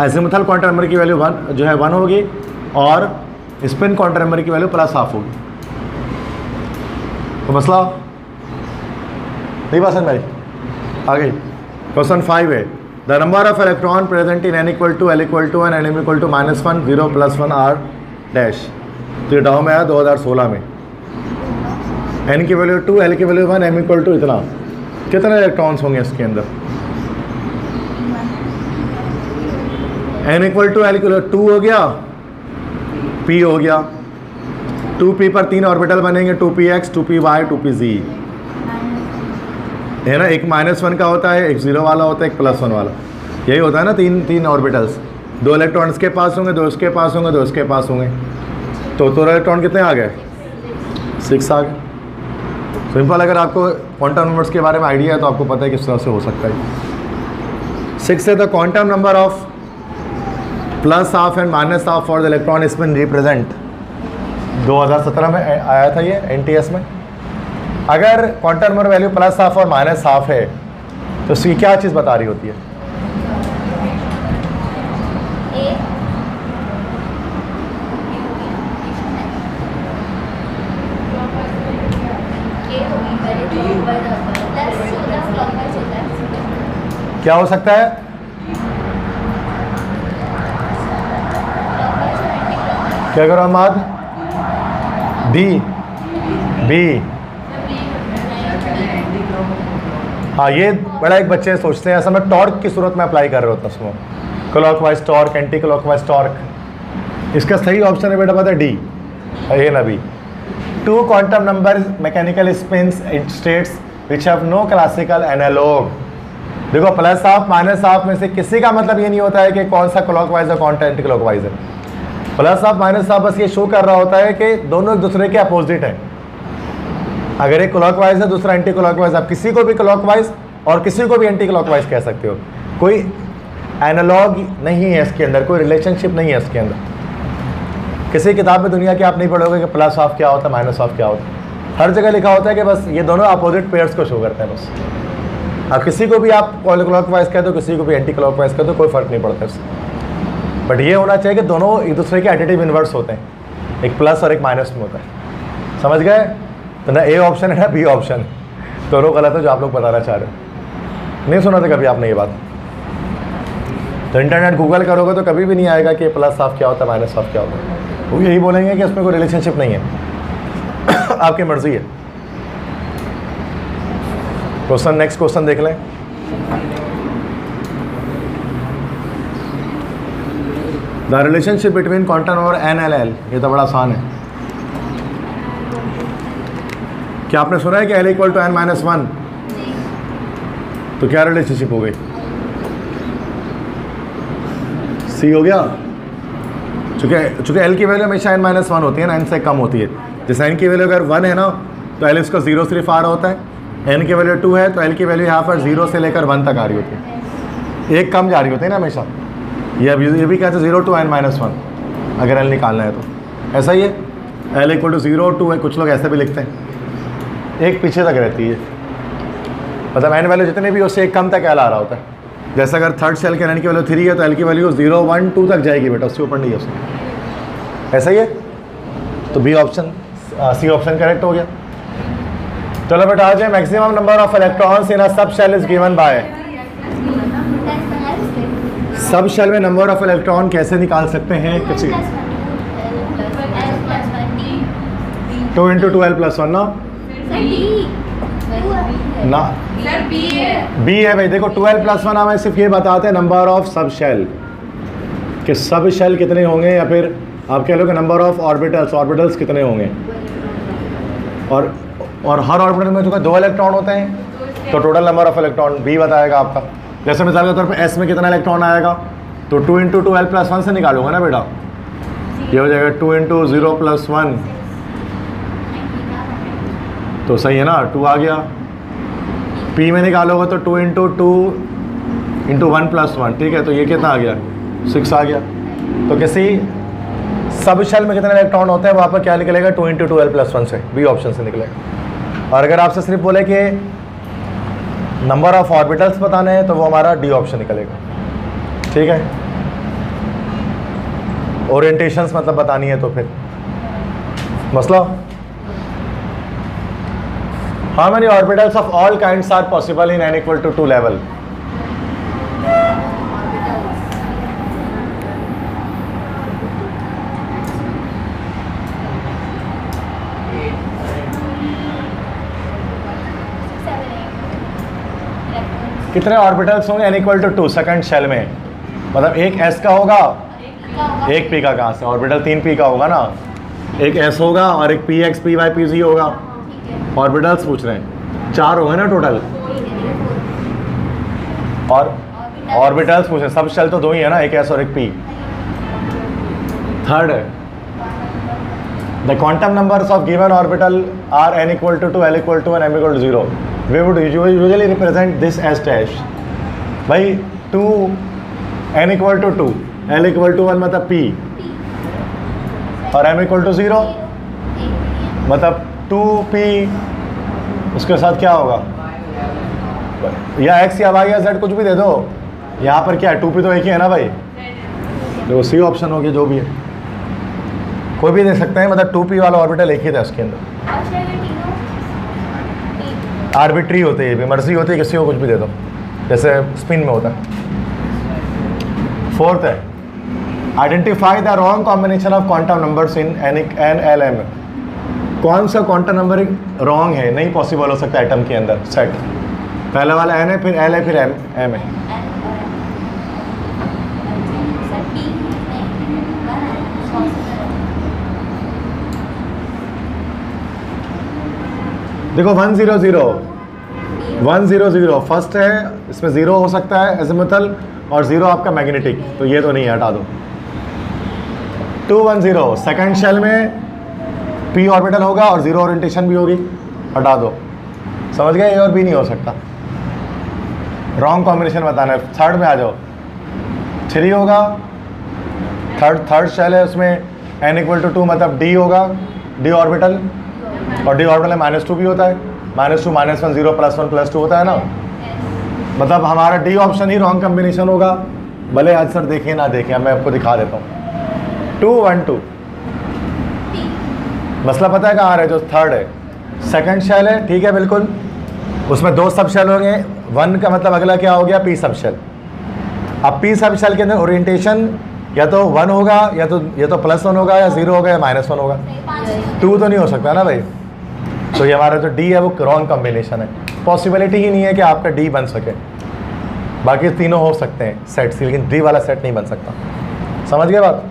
एजिमुथल क्वांटम नंबर की वैल्यू 1 होगी, और स्पिन क्वांटम नंबर की वैल्यू +½ होगी। तो मसला नहीं बात समझ आ गई? क्वेश्चन 5 है, the number of electron present in n = l = 1 and m = -1 0 +1 r dash. तो ये डाउ में आया 2016 में। n की वैल्यू 2, l की वैल्यू 1, m = इतना। कितने इलेक्ट्रॉन्स होंगे इसके अंदर? n = l = 2 हो गया, p हो गया, 2p पर 3 ऑर्बिटल बनेंगे, 2px 2py 2pz है ना। एक -1 का होता है, एक 0 वाला होता है, एक +1 वाला। यही होता है ना, तीन ऑर्बिटल्स, 2 इलेक्ट्रॉन्स के पास होंगे, 2 इसके पास होंगे, 2 इसके पास होंगे, तो टोटल इलेक्ट्रॉन कितने आ गए? 6 आ गए। सिंपल, अगर आपको क्वांटम नंबर्स के बारे में आइडिया है तो आपको पता है किस तरह से हो सकता है। 6 है the quantum number of plus half and minus half for the electron is been represent. 2017 में आया था ये NTS में। अगर quantum number value plus half और माइनस हाफ है तो इसकी क्या चीज़ बता रही होती है? क्या हो सकता है? क्या करो अहमद? D, B. हाँ, ये बड़ा एक बच्चे सोचते हैं ऐसा मैं टॉर्क की सूरत में अप्लाई कर रहा होता उसमें, clockwise torque, anti clockwise torque. इसका सही ऑप्शन है बेटा पता है डी, ए ना B. 2 quantum number mechanical spins in states which have no classical analog. देखो, प्लस हाफ माइनस हाफ में से किसी का मतलब ये नहीं होता है कि कौन सा क्लॉकवाइज है कौन सा एंटी क्लॉकवाइज है। प्लस हाफ माइनस हाफ बस ये शो कर रहा होता है कि दोनों एक दूसरे के अपोजिट हैं। अगर एक क्लॉकवाइज है दूसरा एंटी क्लॉकवाइज, आप किसी को भी क्लॉकवाइज और किसी को भी एंटी क्लॉकवाइज कह सकते हो। कोई एनालॉग नहीं है इसके अंदर, कोई रिलेशनशिप नहीं है इसके अंदर। किसी किताब में दुनिया की आप नहीं पढ़ोगे कि प्लस हाफ क्या होता है माइनस हाफ क्या होता है। हर जगह लिखा होता है कि बस ये दोनों अपोजिट पेयर्स को शो करते हैं बस। अब किसी को भी आप क्लॉकवाइज कह दो, किसी को भी एंटी क्लॉकवाइज कह दो, कोई फ़र्क नहीं पड़ता इससे। बट ये होना चाहिए कि दोनों एक दूसरे के एडिटिव इन्वर्स होते हैं, एक प्लस और एक माइनस में होता है। समझ गए? तो ना ए ऑप्शन है ना बी ऑप्शन, दोनों गलत है जो आप लोग बताना चाह रहे हो। नहीं सुना था कभी आपने ये बात? तो इंटरनेट गूगल करोगे तो कभी भी नहीं आएगा कि प्लस हाफ क्या होता है माइनस हाफ क्या होता है। वो यही बोलेंगे कि उसमें कोई रिलेशनशिप नहीं है। आपकी मर्जी है। क्वेश्चन, नेक्स्ट क्वेश्चन देख लें। The relationship between quantum number n and l, ये तो बड़ा आसान है। क्या आपने सुना है कि l equal to n minus 1? तो क्या रिलेशनशिप हो गई? सी हो गया। चूँकि l की वैल्यू हमेशा n माइनस 1 होती है ना, n से कम होती है। जैसे n की वैल्यू अगर 1 है ना तो l इसका 0 सिर्फ आ रहा होता है, n की वैल्यू 2 है तो l की वैल्यू यहाँ पर 0 से लेकर 1 तक आ रही होती है, एक कम जा रही होती है ना हमेशा। ये भी कहते हैं 0 to n माइनस 1 अगर l निकालना है तो। ऐसा ही है, l इक्वल टू 0 2 है, कुछ लोग ऐसे भी लिखते हैं, एक पीछे तक रहती है, मतलब n वैल्यू जितने भी उससे एक कम तक l आ रहा होता है। जैसे अगर थर्ड सेल के n की वैल्यू 3 है तो l की वैल्यू 0 1 2 तक जाएगी बेटा, उससे ऊपर नहीं है उसमें। ऐसा ही है, तो B option, C option correct हो गया। चलो बेटा आ जाए। Maximum number of electrons in a sub shell is given by. Sub shell में नंबर ऑफ इलेक्ट्रॉन कैसे निकाल सकते हैं? किसी 2 × 2l+1 ना बी है भाई। देखो 2l+1 हमें सिर्फ ये बताते हैं नंबर ऑफ सब शेल, कि सब शेल कितने होंगे, या फिर आप कह लो कि नंबर ऑफ ऑर्बिटल्स कितने होंगे। और हर ऑर्बिटल में जो 2 इलेक्ट्रॉन होते हैं तो टोटल नंबर ऑफ इलेक्ट्रॉन बी बताएगा आपका। जैसे मिसाल के तौर पे एस में कितना इलेक्ट्रॉन आएगा तो 2 × 2l+1 से निकालूंगा ना बेटा, ये हो जाएगा 2 × 0+1, तो सही है ना, 2 आ गया। पी में निकालोगे तो 2 × 2 × 1+1, ठीक है, तो ये कितना आ गया? 6 आ गया। तो किसी सब शेल में कितने इलेक्ट्रॉन होते हैं वहाँ पर क्या निकलेगा? 2 × 2l+1 से, बी ऑप्शन से निकलेगा। और अगर आपसे सिर्फ बोले कि नंबर ऑफ ऑर्बिटल्स बताने हैं तो वो हमारा डी ऑप्शन निकलेगा, ठीक है। ओरिएंटेशंस मतलब बतानी है तो फिर मसला। How many orbitals of all kinds are possible in n = 2 level? कितने ऑर्बिटल्स होंगे n = 2 सेकंड शेल में? मतलब एक s का होगा, एक p का, कहाँ से? ऑर्बिटल 3 p का होगा ना, एक s होगा और एक px py pz होगा। ऑर्बिटल्स पूछ रहे हैं, 4 होंगे ना टोटल। और ऑर्बिटल्स पूछे, सब शेल तो दो ही है ना, एक एस और एक पी। थर्ड है the quantum numbers of given orbital are n equal to 2, l equal to 1, m equal to 0, we would usually represent this as dash। भाई 2 n equal to 2, l equal to 1 मतलब p, और m equal to 0 मतलब 2p, उसके साथ क्या होगा, या x या y या z कुछ भी दे दो। यहाँ पर क्या है, 2p तो एक ही है ना भाई, देखो सी ऑप्शन होगी जो भी है, कोई भी दे सकते हैं, मतलब 2p वाला ऑर्बिटल एक ही था उसके अंदर। आर्बिट्री होते हैं, ये भी मर्जी होती है, किसी को कुछ भी दे दो, जैसे स्पिन में होता है। फोर्थ है identify the wrong combination of quantum numbers in n l m. कौन सा क्वांटम नंबर रॉन्ग है, नहीं पॉसिबल हो सकता एटम के अंदर सेट। पहला वाला एन है, फिर एल है, फिर एम है। देखो 100 फर्स्ट है, इसमें 0 हो सकता है एजिमुथल, और 0 आपका मैग्नेटिक, तो ये तो नहीं है, हटा दो। 210 सेकंड शेल में p ऑर्बिटल होगा और 0 ओरिएंटेशन भी होगी, हटा दो। समझ गए, ए और बी नहीं हो सकता, रॉन्ग कॉम्बिनेशन बताना है। थर्ड में आ जाओ, 3 होगा, थर्ड शेल है, उसमें n equal to 2 मतलब d होगा, d ऑर्बिटल, और डी ऑर्बिटल में -2 भी होता है, -2 -1 0 +1 +2 होता है ना, मतलब हमारा डी ऑप्शन ही रॉन्ग कॉम्बिनेशन होगा, भले आज सर देखें ना देखें, मैं आपको दिखा देता हूँ। 212 मसला पता है कहाँ आ रहा है, जो थर्ड है सेकंड शेल है, ठीक है बिल्कुल, उसमें 2 सब शेल होंगे, 1 का मतलब अगला क्या हो गया, पी सब शेल। अब पी सब शेल के अंदर ओरिएंटेशन या तो 1 होगा, या तो +1 होगा, या 0 होगा, या -1 होगा, 2 तो नहीं हो सकता ना भाई। तो ये हमारा जो डी है वो रॉन्ग कॉम्बिनेशन है, पॉसिबिलिटी ही नहीं है कि आपका डी बन सके। बाकी तीनों हो सकते हैं सेट्स, लेकिन डी वाला सेट नहीं बन सकता। समझ गए बात।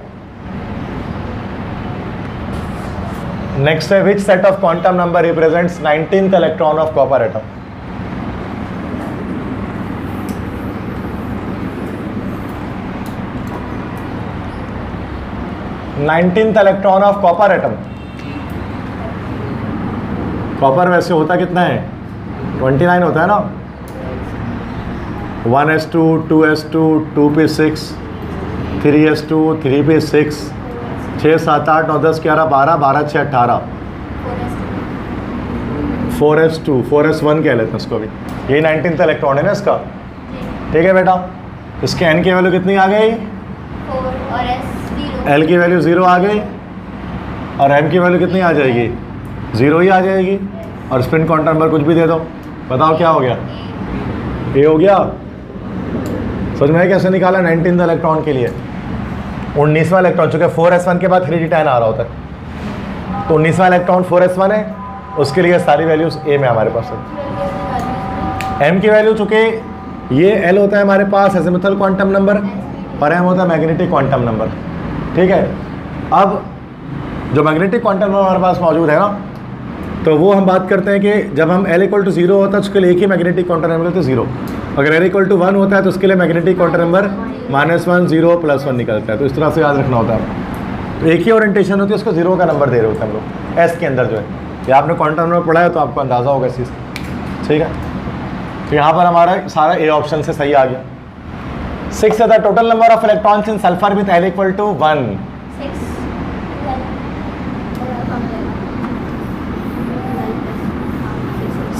नेक्स्ट है which set of quantum number represents 19th electron of copper atom. Electron of copper atom. Copper वैसे होता कितना है, 29 होता है ना, 1s2 2s2 2p6 3s2 3p6 6 7 8 9 10 11 12 12 6 18 4s2 4s1 कह लेते हैं उसको भी, यही 19th इलेक्ट्रॉन है ना इसका, ठीक है बेटा। इसके n की वैल्यू कितनी आ गई, 4 और s 0, l की वैल्यू 0 आ गई, और m की वैल्यू कितनी आ जाएगी, 0 ही आ जाएगी, और स्पिन क्वांटम नंबर कुछ भी दे दो, बताओ क्या हो गया, ए हो गया। समझ में कैसे निकाला 19th इलेक्ट्रॉन के लिए, 19वां इलेक्ट्रॉन, चूँकि 4s1 के बाद 3d10 आ रहा होता है, तो 19वां इलेक्ट्रॉन 4s1 है, उसके लिए सारी वैल्यूज ए में हमारे पास है। m की वैल्यू चूँकि ये l होता है हमारे पास एजिमुथल क्वांटम नंबर, और m होता है मैग्नेटिक क्वांटम नंबर, ठीक है। अब जो मैग्नेटिक क्वांटम नंबर हमारे पास मौजूद है ना, तो वो हम बात करते हैं कि जब हम l = 0 होता है उसके लिए एक ही मैग्नेटिक क्वांटम नंबर तो 0, अगर l = 1 होता है तो उसके लिए मैग्नेटिक क्वांटम नंबर -1 0 +1 निकलता है। तो इस तरह से याद रखना होता है। तो एक ही ओरिएंटेशन होती है, उसको 0 का नंबर दे रहे होते हैं हम लोग s के अंदर जो है, ये आपने क्वांटम नंबर पढ़ा है तो आपको अंदाज़ा होगा इस चीज़ का, ठीक है। तो यहाँ पर हमारा सारा ए ऑप्शन से सही आ गया। 6 है the total number of electrons in sulphur with l = 1। 6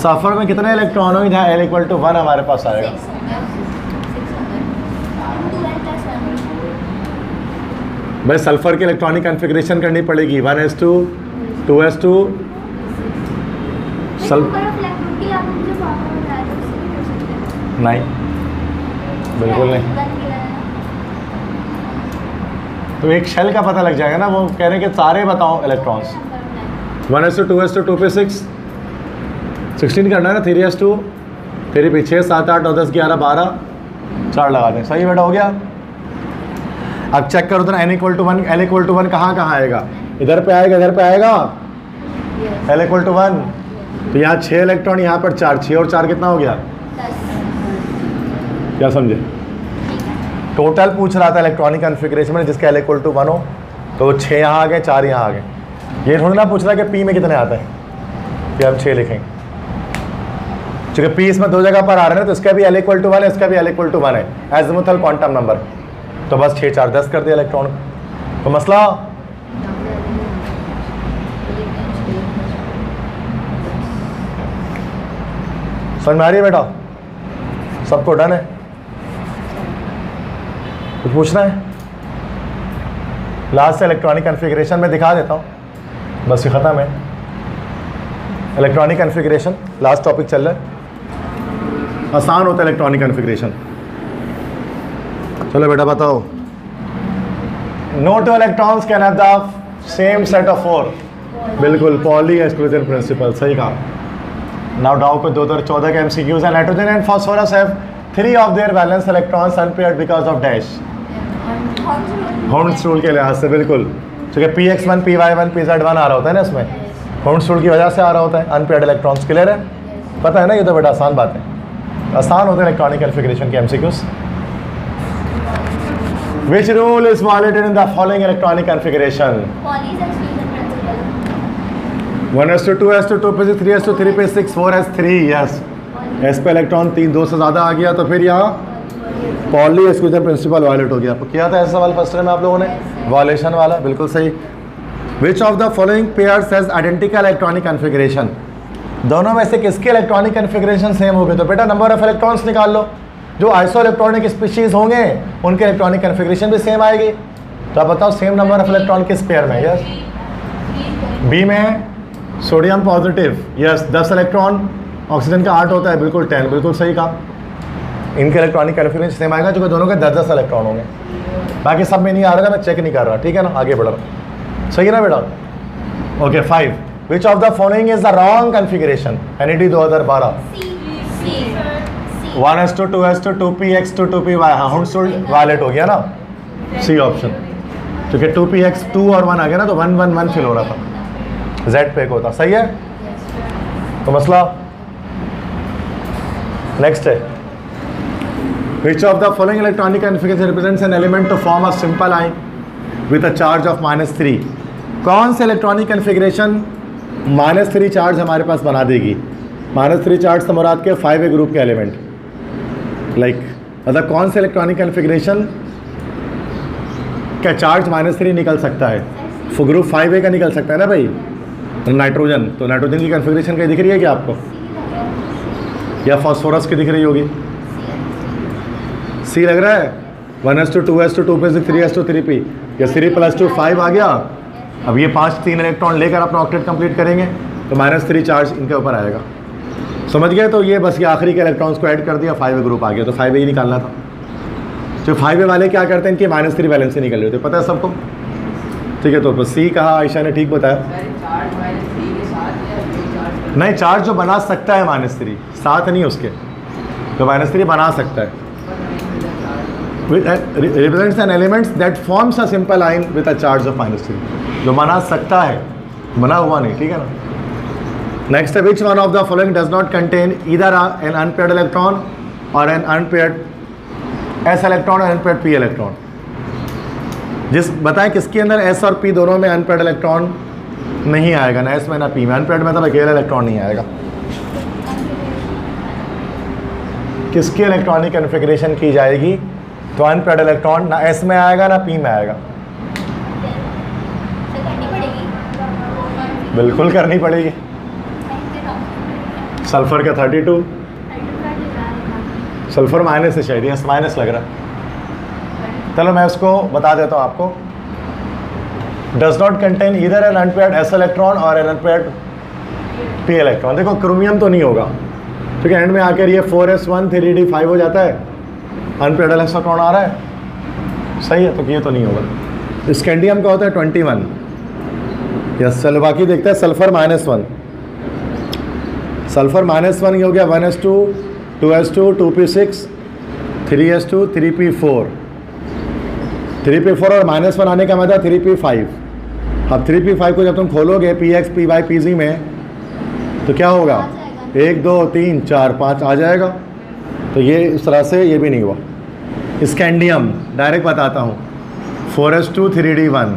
sulphur में कितने इलेक्ट्रॉन होंगे जहाँ l = 1 हमारे पास आएगा, भाई सल्फर की इलेक्ट्रॉनिक कॉन्फ़िगरेशन करनी पड़ेगी, 1s2 2s2 नहीं, बिल्कुल नहीं। तो एक शेल का पता लग जाएगा ना, वो कह रहे हैं कि सारे बताओ इलेक्ट्रॉन्स, 1s2 2s2 2p6 16 करना है ना, 3s2 3p6 7 8 9 10 11 12 4 लगा दें, सही बेटा हो गया। अब चेक करो तो n = 1 l = 1 कहाँ कहाँ आएगा, इधर पे आएगा, इधर पे आएगा, l = 1, तो यहाँ 6 इलेक्ट्रॉन, यहाँ पर 4, 6 और 4 कितना हो गया, क्या समझे, टोटल पूछ रहा था इलेक्ट्रॉनिक कॉन्फ़िगरेशन में जिसका L = 1 हो, तो 6 यहाँ आ गए, 4 यहाँ आ गए। ये थोड़ी ना पूछ रहा है कि P में कितने आते हैं, कि हम 6 लिखेंगे। चूँकि P इसमें 2 जगह पर आ रहे हैं, तो इसका भी L = 1 है, इसका भी L = 1 है, एज़िमुथल क्वांटम नंबर। तो बस 6 4 10 कर दिया इलेक्ट्रॉन। तो मसला समझ में आ रही है बेटा? सबको डन है? कुछ पूछना है? लास्ट इलेक्ट्रॉनिक कॉन्फ़िगरेशन में दिखा देता हूँ, बस ये ख़त्म है। इलेक्ट्रॉनिक कॉन्फ़िगरेशन लास्ट टॉपिक चल रहा है, आसान होता है इलेक्ट्रॉनिक कॉन्फ़िगरेशन। चलो बेटा बताओ। No two electrons can have the same set of 4। बिल्कुल, पॉली एक्सक्लूजन प्रिंसिपल, सही कहा। नाउ डाउ को 2014 के MCQs हैं। Nitrogen and phosphorus have 3 of their valence electrons unpaired because of dash. होर्न्स रूल के लिहाज से बिल्कुल, क्योंकि Px1 Py1 Pz1 आ रहा होता है ना इसमें, होर्न्स रूल की वजह से आ रहा होता है अनपेयर्ड इलेक्ट्रॉन्स। क्लियर है? पता है ना, ये तो बेटा आसान बात है, आसान होते हैं इलेक्ट्रॉनिक कॉन्फ़िगरेशन के MCQs। Which rule is violated in the following electronic configuration? Pauli's exclusion principle. 1s2 2 पे 3s3 पे 6 4s3। यस, एस पे इलेक्ट्रॉन 2 से ज़्यादा आ गया तो फिर यहाँ पॉली एक्सक्लूजन प्रिंसिपल वायलेट हो गया। आपको किया था ऐसा सवाल फर्स्ट में आप लोगों ने, वायलेशन वाला, बिल्कुल सही। विच of the following pairs has identical electronic configuration? दोनों में से किसके इलेक्ट्रॉनिक कॉन्फ़िगरेशन सेम होगी? तो बेटा नंबर ऑफ इलेक्ट्रॉन्स निकाल लो। जो आइसो इलेक्ट्रॉनिक स्पीशीज़ होंगे उनके इलेक्ट्रॉनिक कॉन्फ़िगरेशन भी सेम आएगी। तो आप बताओ सेम नंबर ऑफ इलेक्ट्रॉन किस पेयर में? यस, बी में है sodium positive, yes 10 electron, oxygen का 8 होता है, बिल्कुल 10, बिल्कुल सही कहा। इनके इलेक्ट्रॉनिक कॉन्फ़िगरेशन सेम आएगा, जो दोनों के 10-10 इलेक्ट्रॉन होंगे। बाकी सब में नहीं आ रहा था, मैं चेक नहीं कर रहा, ठीक है ना, आगे बढ़ रहा। सही है ना बेटा? Okay 5। Which of the following is the wrong configuration? NAD 2012। C. 1s2 2s2 2px2 2py। हाँ, होर्न्स रूल वायलेट हो गया ना, सी ऑप्शन, क्योंकि 2px 2 और 1 आ गया ना, तो 1 1 1 फिल हो रहा था, Z पे एक होता। सही है? तो मसला नेक्स्ट है। Which of the following electronic configuration represents an element to form a simple ion with a charge of -3? कौन से इलेक्ट्रॉनिक कन्फिग्रेशन -3 चार्ज हमारे पास बना देगी? -3 चार्ज तो मुराद के 5A ग्रुप के एलिमेंट, लाइक मतलब कौन से इलेक्ट्रॉनिक कन्फिग्रेशन का चार्ज -3 निकल सकता है? ग्रुप 5A का निकल सकता है ना भाई, नाइट्रोजन। तो नाइट्रोजन की कन्फिग्रेशन कहीं दिख रही है क्या आपको, या फास्फोरस की दिख रही होगी? सी लग रहा है। 1s2 2s2 2p 3s2 3p, या 3 + 2 5 आ गया। अब ये 5 3 इलेक्ट्रॉन लेकर अपना ऑक्टेट कंप्लीट करेंगे, तो -3 चार्ज इनके ऊपर आएगा। समझ गए? तो ये बस ये आखिरी के इलेक्ट्रॉन्स को ऐड कर दिया, 5A ग्रुप आ गया। तो 5A ही निकालना था। जो 5A वाले क्या करते हैं, इनकी -3 वैलेंसी निकल रही होती है, पता है सबको? ठीक है, तो सी कहा, आयशा ने ठीक बताया। नहीं, चार्ज जो बना सकता है -3, साथ नहीं उसके, जो -3 बना सकता है। represents an element that forms a simple ion with a charge of -3, जो बना सकता है, बना हुआ नहीं, ठीक है ना। नेक्स्ट है, which one of the following does not contain either an unpaired electron or an unpaired s electron or unpaired p electron? जिस बताएं किसके अंदर s और p दोनों में अनपेयर्ड इलेक्ट्रॉन नहीं आएगा, ना s में ना p में। अनपेयर्ड में तो अकेला इलेक्ट्रॉन नहीं आएगा। किसकी इलेक्ट्रॉनिक कन्फिग्रेशन की जाएगी? तो अनपेयर्ड इलेक्ट्रॉन ना s में आएगा ना p में आएगा। करनी पड़ेगी। बिल्कुल करनी पड़ेगी। सल्फर का 32, सल्फर माइनस है शायद, यस माइनस लग रहा है। चलो मैं उसको बता देता हूँ आपको। Does not contain either an unpaired s electron और एन अनपेयर्ड p इलेक्ट्रॉन। देखो क्रोमियम तो नहीं होगा, क्योंकि एंड में आकर ये 4s1 3d5 हो जाता है, अनपेयर्ड इलेक्ट्रॉन आ रहा है, सही है, तो ये तो नहीं होगा। स्कैंडियम का होता है 21, यस। चलो बाकी देखते हैं। सल्फर -1, सल्फर -1 ये हो गया 1s2 2s2 2p6 3s2 3p4 3p4 और -1 आने का मतलब 3p5। अब 3p5 को जब तुम खोलोगे px py pz में, तो क्या होगा? 1 2 3 4 5 आ जाएगा। तो ये इस तरह से ये भी नहीं हुआ। स्कैंडियम डायरेक्ट बताता हूँ 4s2 3d1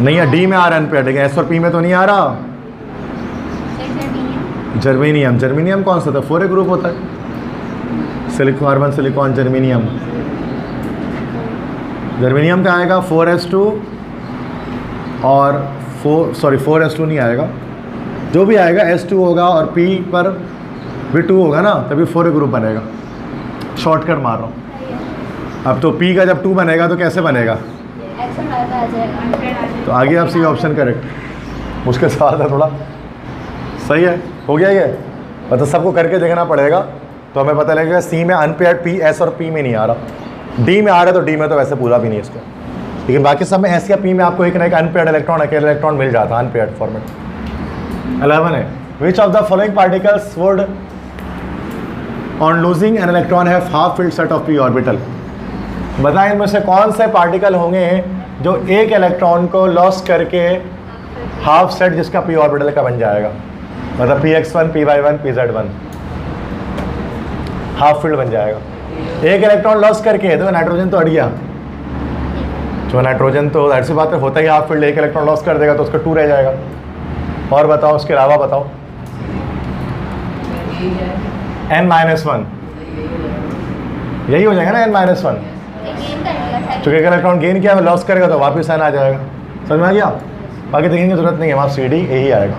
नहीं है, डी में आ रहा है अनपेयर्ड, लेकिन एस और पी में तो नहीं आ रहा। जर्मेनियम, जर्मेनियम कौन सा था? 4a ग्रुप होता है, कार्बन सिलिकॉन जर्मेनियम। जर्मेनियम का आएगा 4s2 और 4s2 नहीं आएगा, जो भी आएगा s2 होगा और p पर भी 2 होगा ना, तभी 4a ग्रुप बनेगा। शॉर्टकट मार रहा हूँ। अब तो p का जब 2 बनेगा तो कैसे बनेगा? तो आगे आप सी ऑप्शन करेक्ट। मुश्किल सवाल था थोड़ा, सही है, हो गया ये। मतलब सबको करके देखना पड़ेगा तो हमें पता लगेगा सी में अनपेयर्ड पी, एस और पी में नहीं आ रहा, डी में आ रहा है, तो डी में तो वैसे पूरा भी नहीं है इसका, लेकिन बाकी सब में एस या पी में आपको एक ना एक अनपेयर्ड इलेक्ट्रॉन, अकेले इलेक्ट्रॉन मिल जाता है अनपेयर्ड फॉर्मेट। 11 है, विच of the following particles would on losing an electron have half field set of P orbital. बताएं इनमें से कौन से पार्टिकल होंगे जो एक इलेक्ट्रॉन को लॉस करके हाफ सेट जिसका पी ऑर्बिटल का बन जाएगा, मतलब px1 py1 pz1 half field बन जाएगा। एक इलेक्ट्रॉन लॉस करके, तो नाइट्रोजन तो हट गया, जो नाइट्रोजन तो जाहिर सी बात है होता ही हाफ फील्ड, एक इलेक्ट्रॉन लॉस कर देगा तो उसका 2 रह जाएगा। और बताओ उसके अलावा बताओ, n-1 यही हो जाएगा ना, n-1 चूँकि एक इलेक्ट्रॉन गेन किया लॉस करेगा तो वापस n आ जाएगा। समझ में आ गया? बाकी देखने की जरूरत नहीं है, वहाँ सी डी यही आएगा।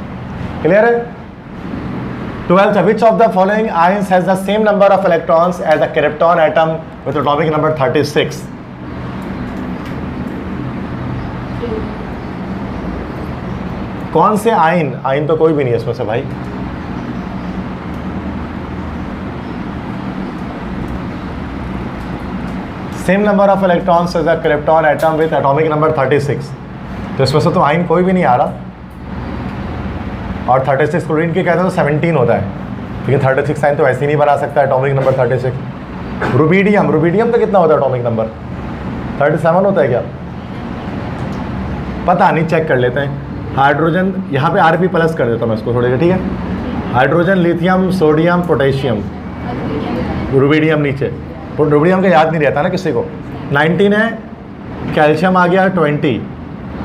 क्लियर है? 12th, which of the following ions has the same number of electrons as the krypton atom with atomic number 36? कौन से आयन, आयन तो कोई भी नहीं है इसमें से भाई, same number of electrons as the krypton atom with atomic number 36, तो इसमें से तो आयन कोई भी नहीं आ रहा। और 36 क्लोरीन के कहते हैं तो 17 होता है, लेकिन 36 आयन तो ऐसे ही नहीं बना सकता एटॉमिक नंबर 36। रुबीडियम, रुबीडियम तो कितना होता है एटॉमिक नंबर? 37 होता है क्या? पता नहीं, चेक कर लेते हैं। हाइड्रोजन, यहाँ पे Rp प्लस कर देता हूँ मैं इसको थोड़ी, ठीक है। Hydrogen, lithium, sodium, potassium, rubidium नीचे। रुबीडियम का याद नहीं रहता ना किसी को। 19 है, कैल्शियम आ गया 20,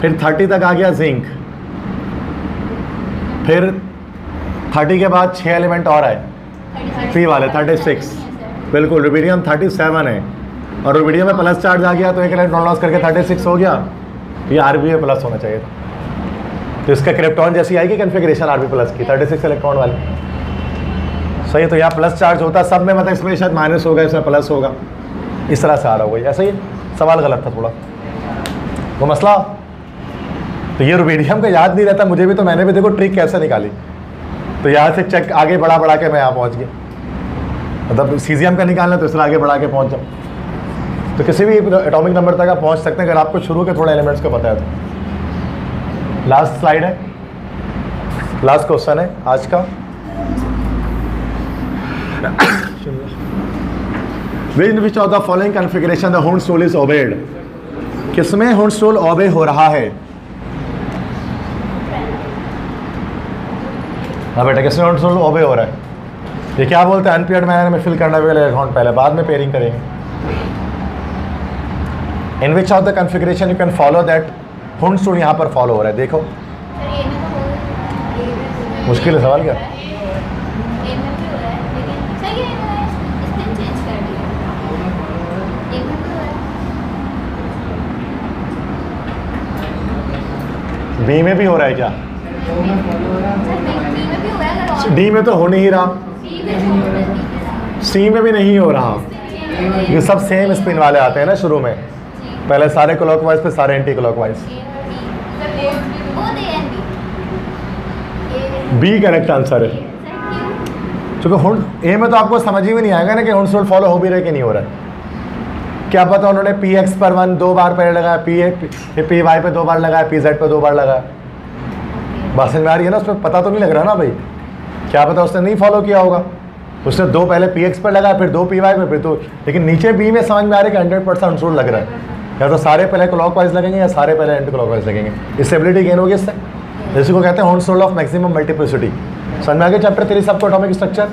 फिर 30 तक आ गया जिंक, फिर 30 के बाद 6 एलिमेंट और आए पी वाले 36, बिल्कुल। रुबीडियम 37 है और रुबीडियम में प्लस चार्ज आ गया तो एक इलेक्ट्रॉन लॉस करके 36 हो गया, तो ये Rb में प्लस होना चाहिए था। तो इसका क्रिप्टॉन जैसी आएगी कन्फिग्रेशन Rb प्लस की, 36 इलेक्ट्रॉन वाली, सही। तो यहाँ प्लस चार्ज होता सब में, मतलब इसमें शायद माइनस होगा, इसमें प्लस होगा, इस तरह से आ रहा होगा। ऐसा ही सवाल गलत था थोड़ा, वो मसला। तो ये रुबीडियम का याद नहीं रहता मुझे भी, तो मैंने भी देखो ट्रिक कैसे निकाली, तो यहाँ से चेक आगे बढ़ा के मैं यहाँ पहुँच गया। मतलब सीजियम का निकालना तो इस तरह आगे बढ़ा के पहुँच जाओ, तो किसी भी एटॉमिक नंबर तक आप पहुँच सकते हैं अगर आपको शुरू के थोड़े एलिमेंट्स को पता है तो। लास्ट स्लाइड है, लास्ट क्वेश्चन है आज का। Which of the following configuration the Hund's rule is obeyed. किसमें हुंड्स रूल ओबे हो रहा है? हाँ बेटा, किसमें हुंड्स रूल ओबे हो रहा है? ये क्या बोलते हैं, अनपेयर्ड मैनर में फिल करना पहले अकाउंट, पहले बाद में पेयरिंग करेंगे। In which of the configuration you can follow that Hund's rule यहाँ पर फॉलो हो रहा है। देखो मुश्किल है सवाल क्या? बी में भी हो रहा है क्या? डी में तो हो नहीं रहा, सी में भी नहीं हो रहा। ये सब सेम स्पिन वाले आते हैं ना शुरू में, पहले सारे क्लॉकवाइज पे सारे anti clockwise. B correct answer है, क्योंकि हुंड ए में तो आपको समझ ही नहीं आएगा ना कि हुंड्स रूल फॉलो हो भी रहे कि नहीं हो रहा है। क्या पता उन्होंने px पर 1 2 बार पहले लगाया, py पे 2 बार लगाया, pz पे 2 बार लगाया, बात समझ में आ रही है ना? उसमें पता तो नहीं लग रहा ना भाई, क्या पता उसने नहीं फॉलो किया होगा, उसने 2 पहले px पर लगाया, फिर 2 py पे, फिर 2, लेकिन नीचे बी में समझ में आ रहा है कि 100% रूल लग रहा है, या तो सारे पहले क्लॉकवाइज लगेंगे या सारे पहले एंटी क्लॉकवाइज लगेंगे। स्टेबिलिटी गेन होगी इससे, जिसको कहते हैं Hund's rule of maximum multiplicity. समझ में आ गया चैप्टर 3 सबको एटॉमिक स्ट्रक्चर।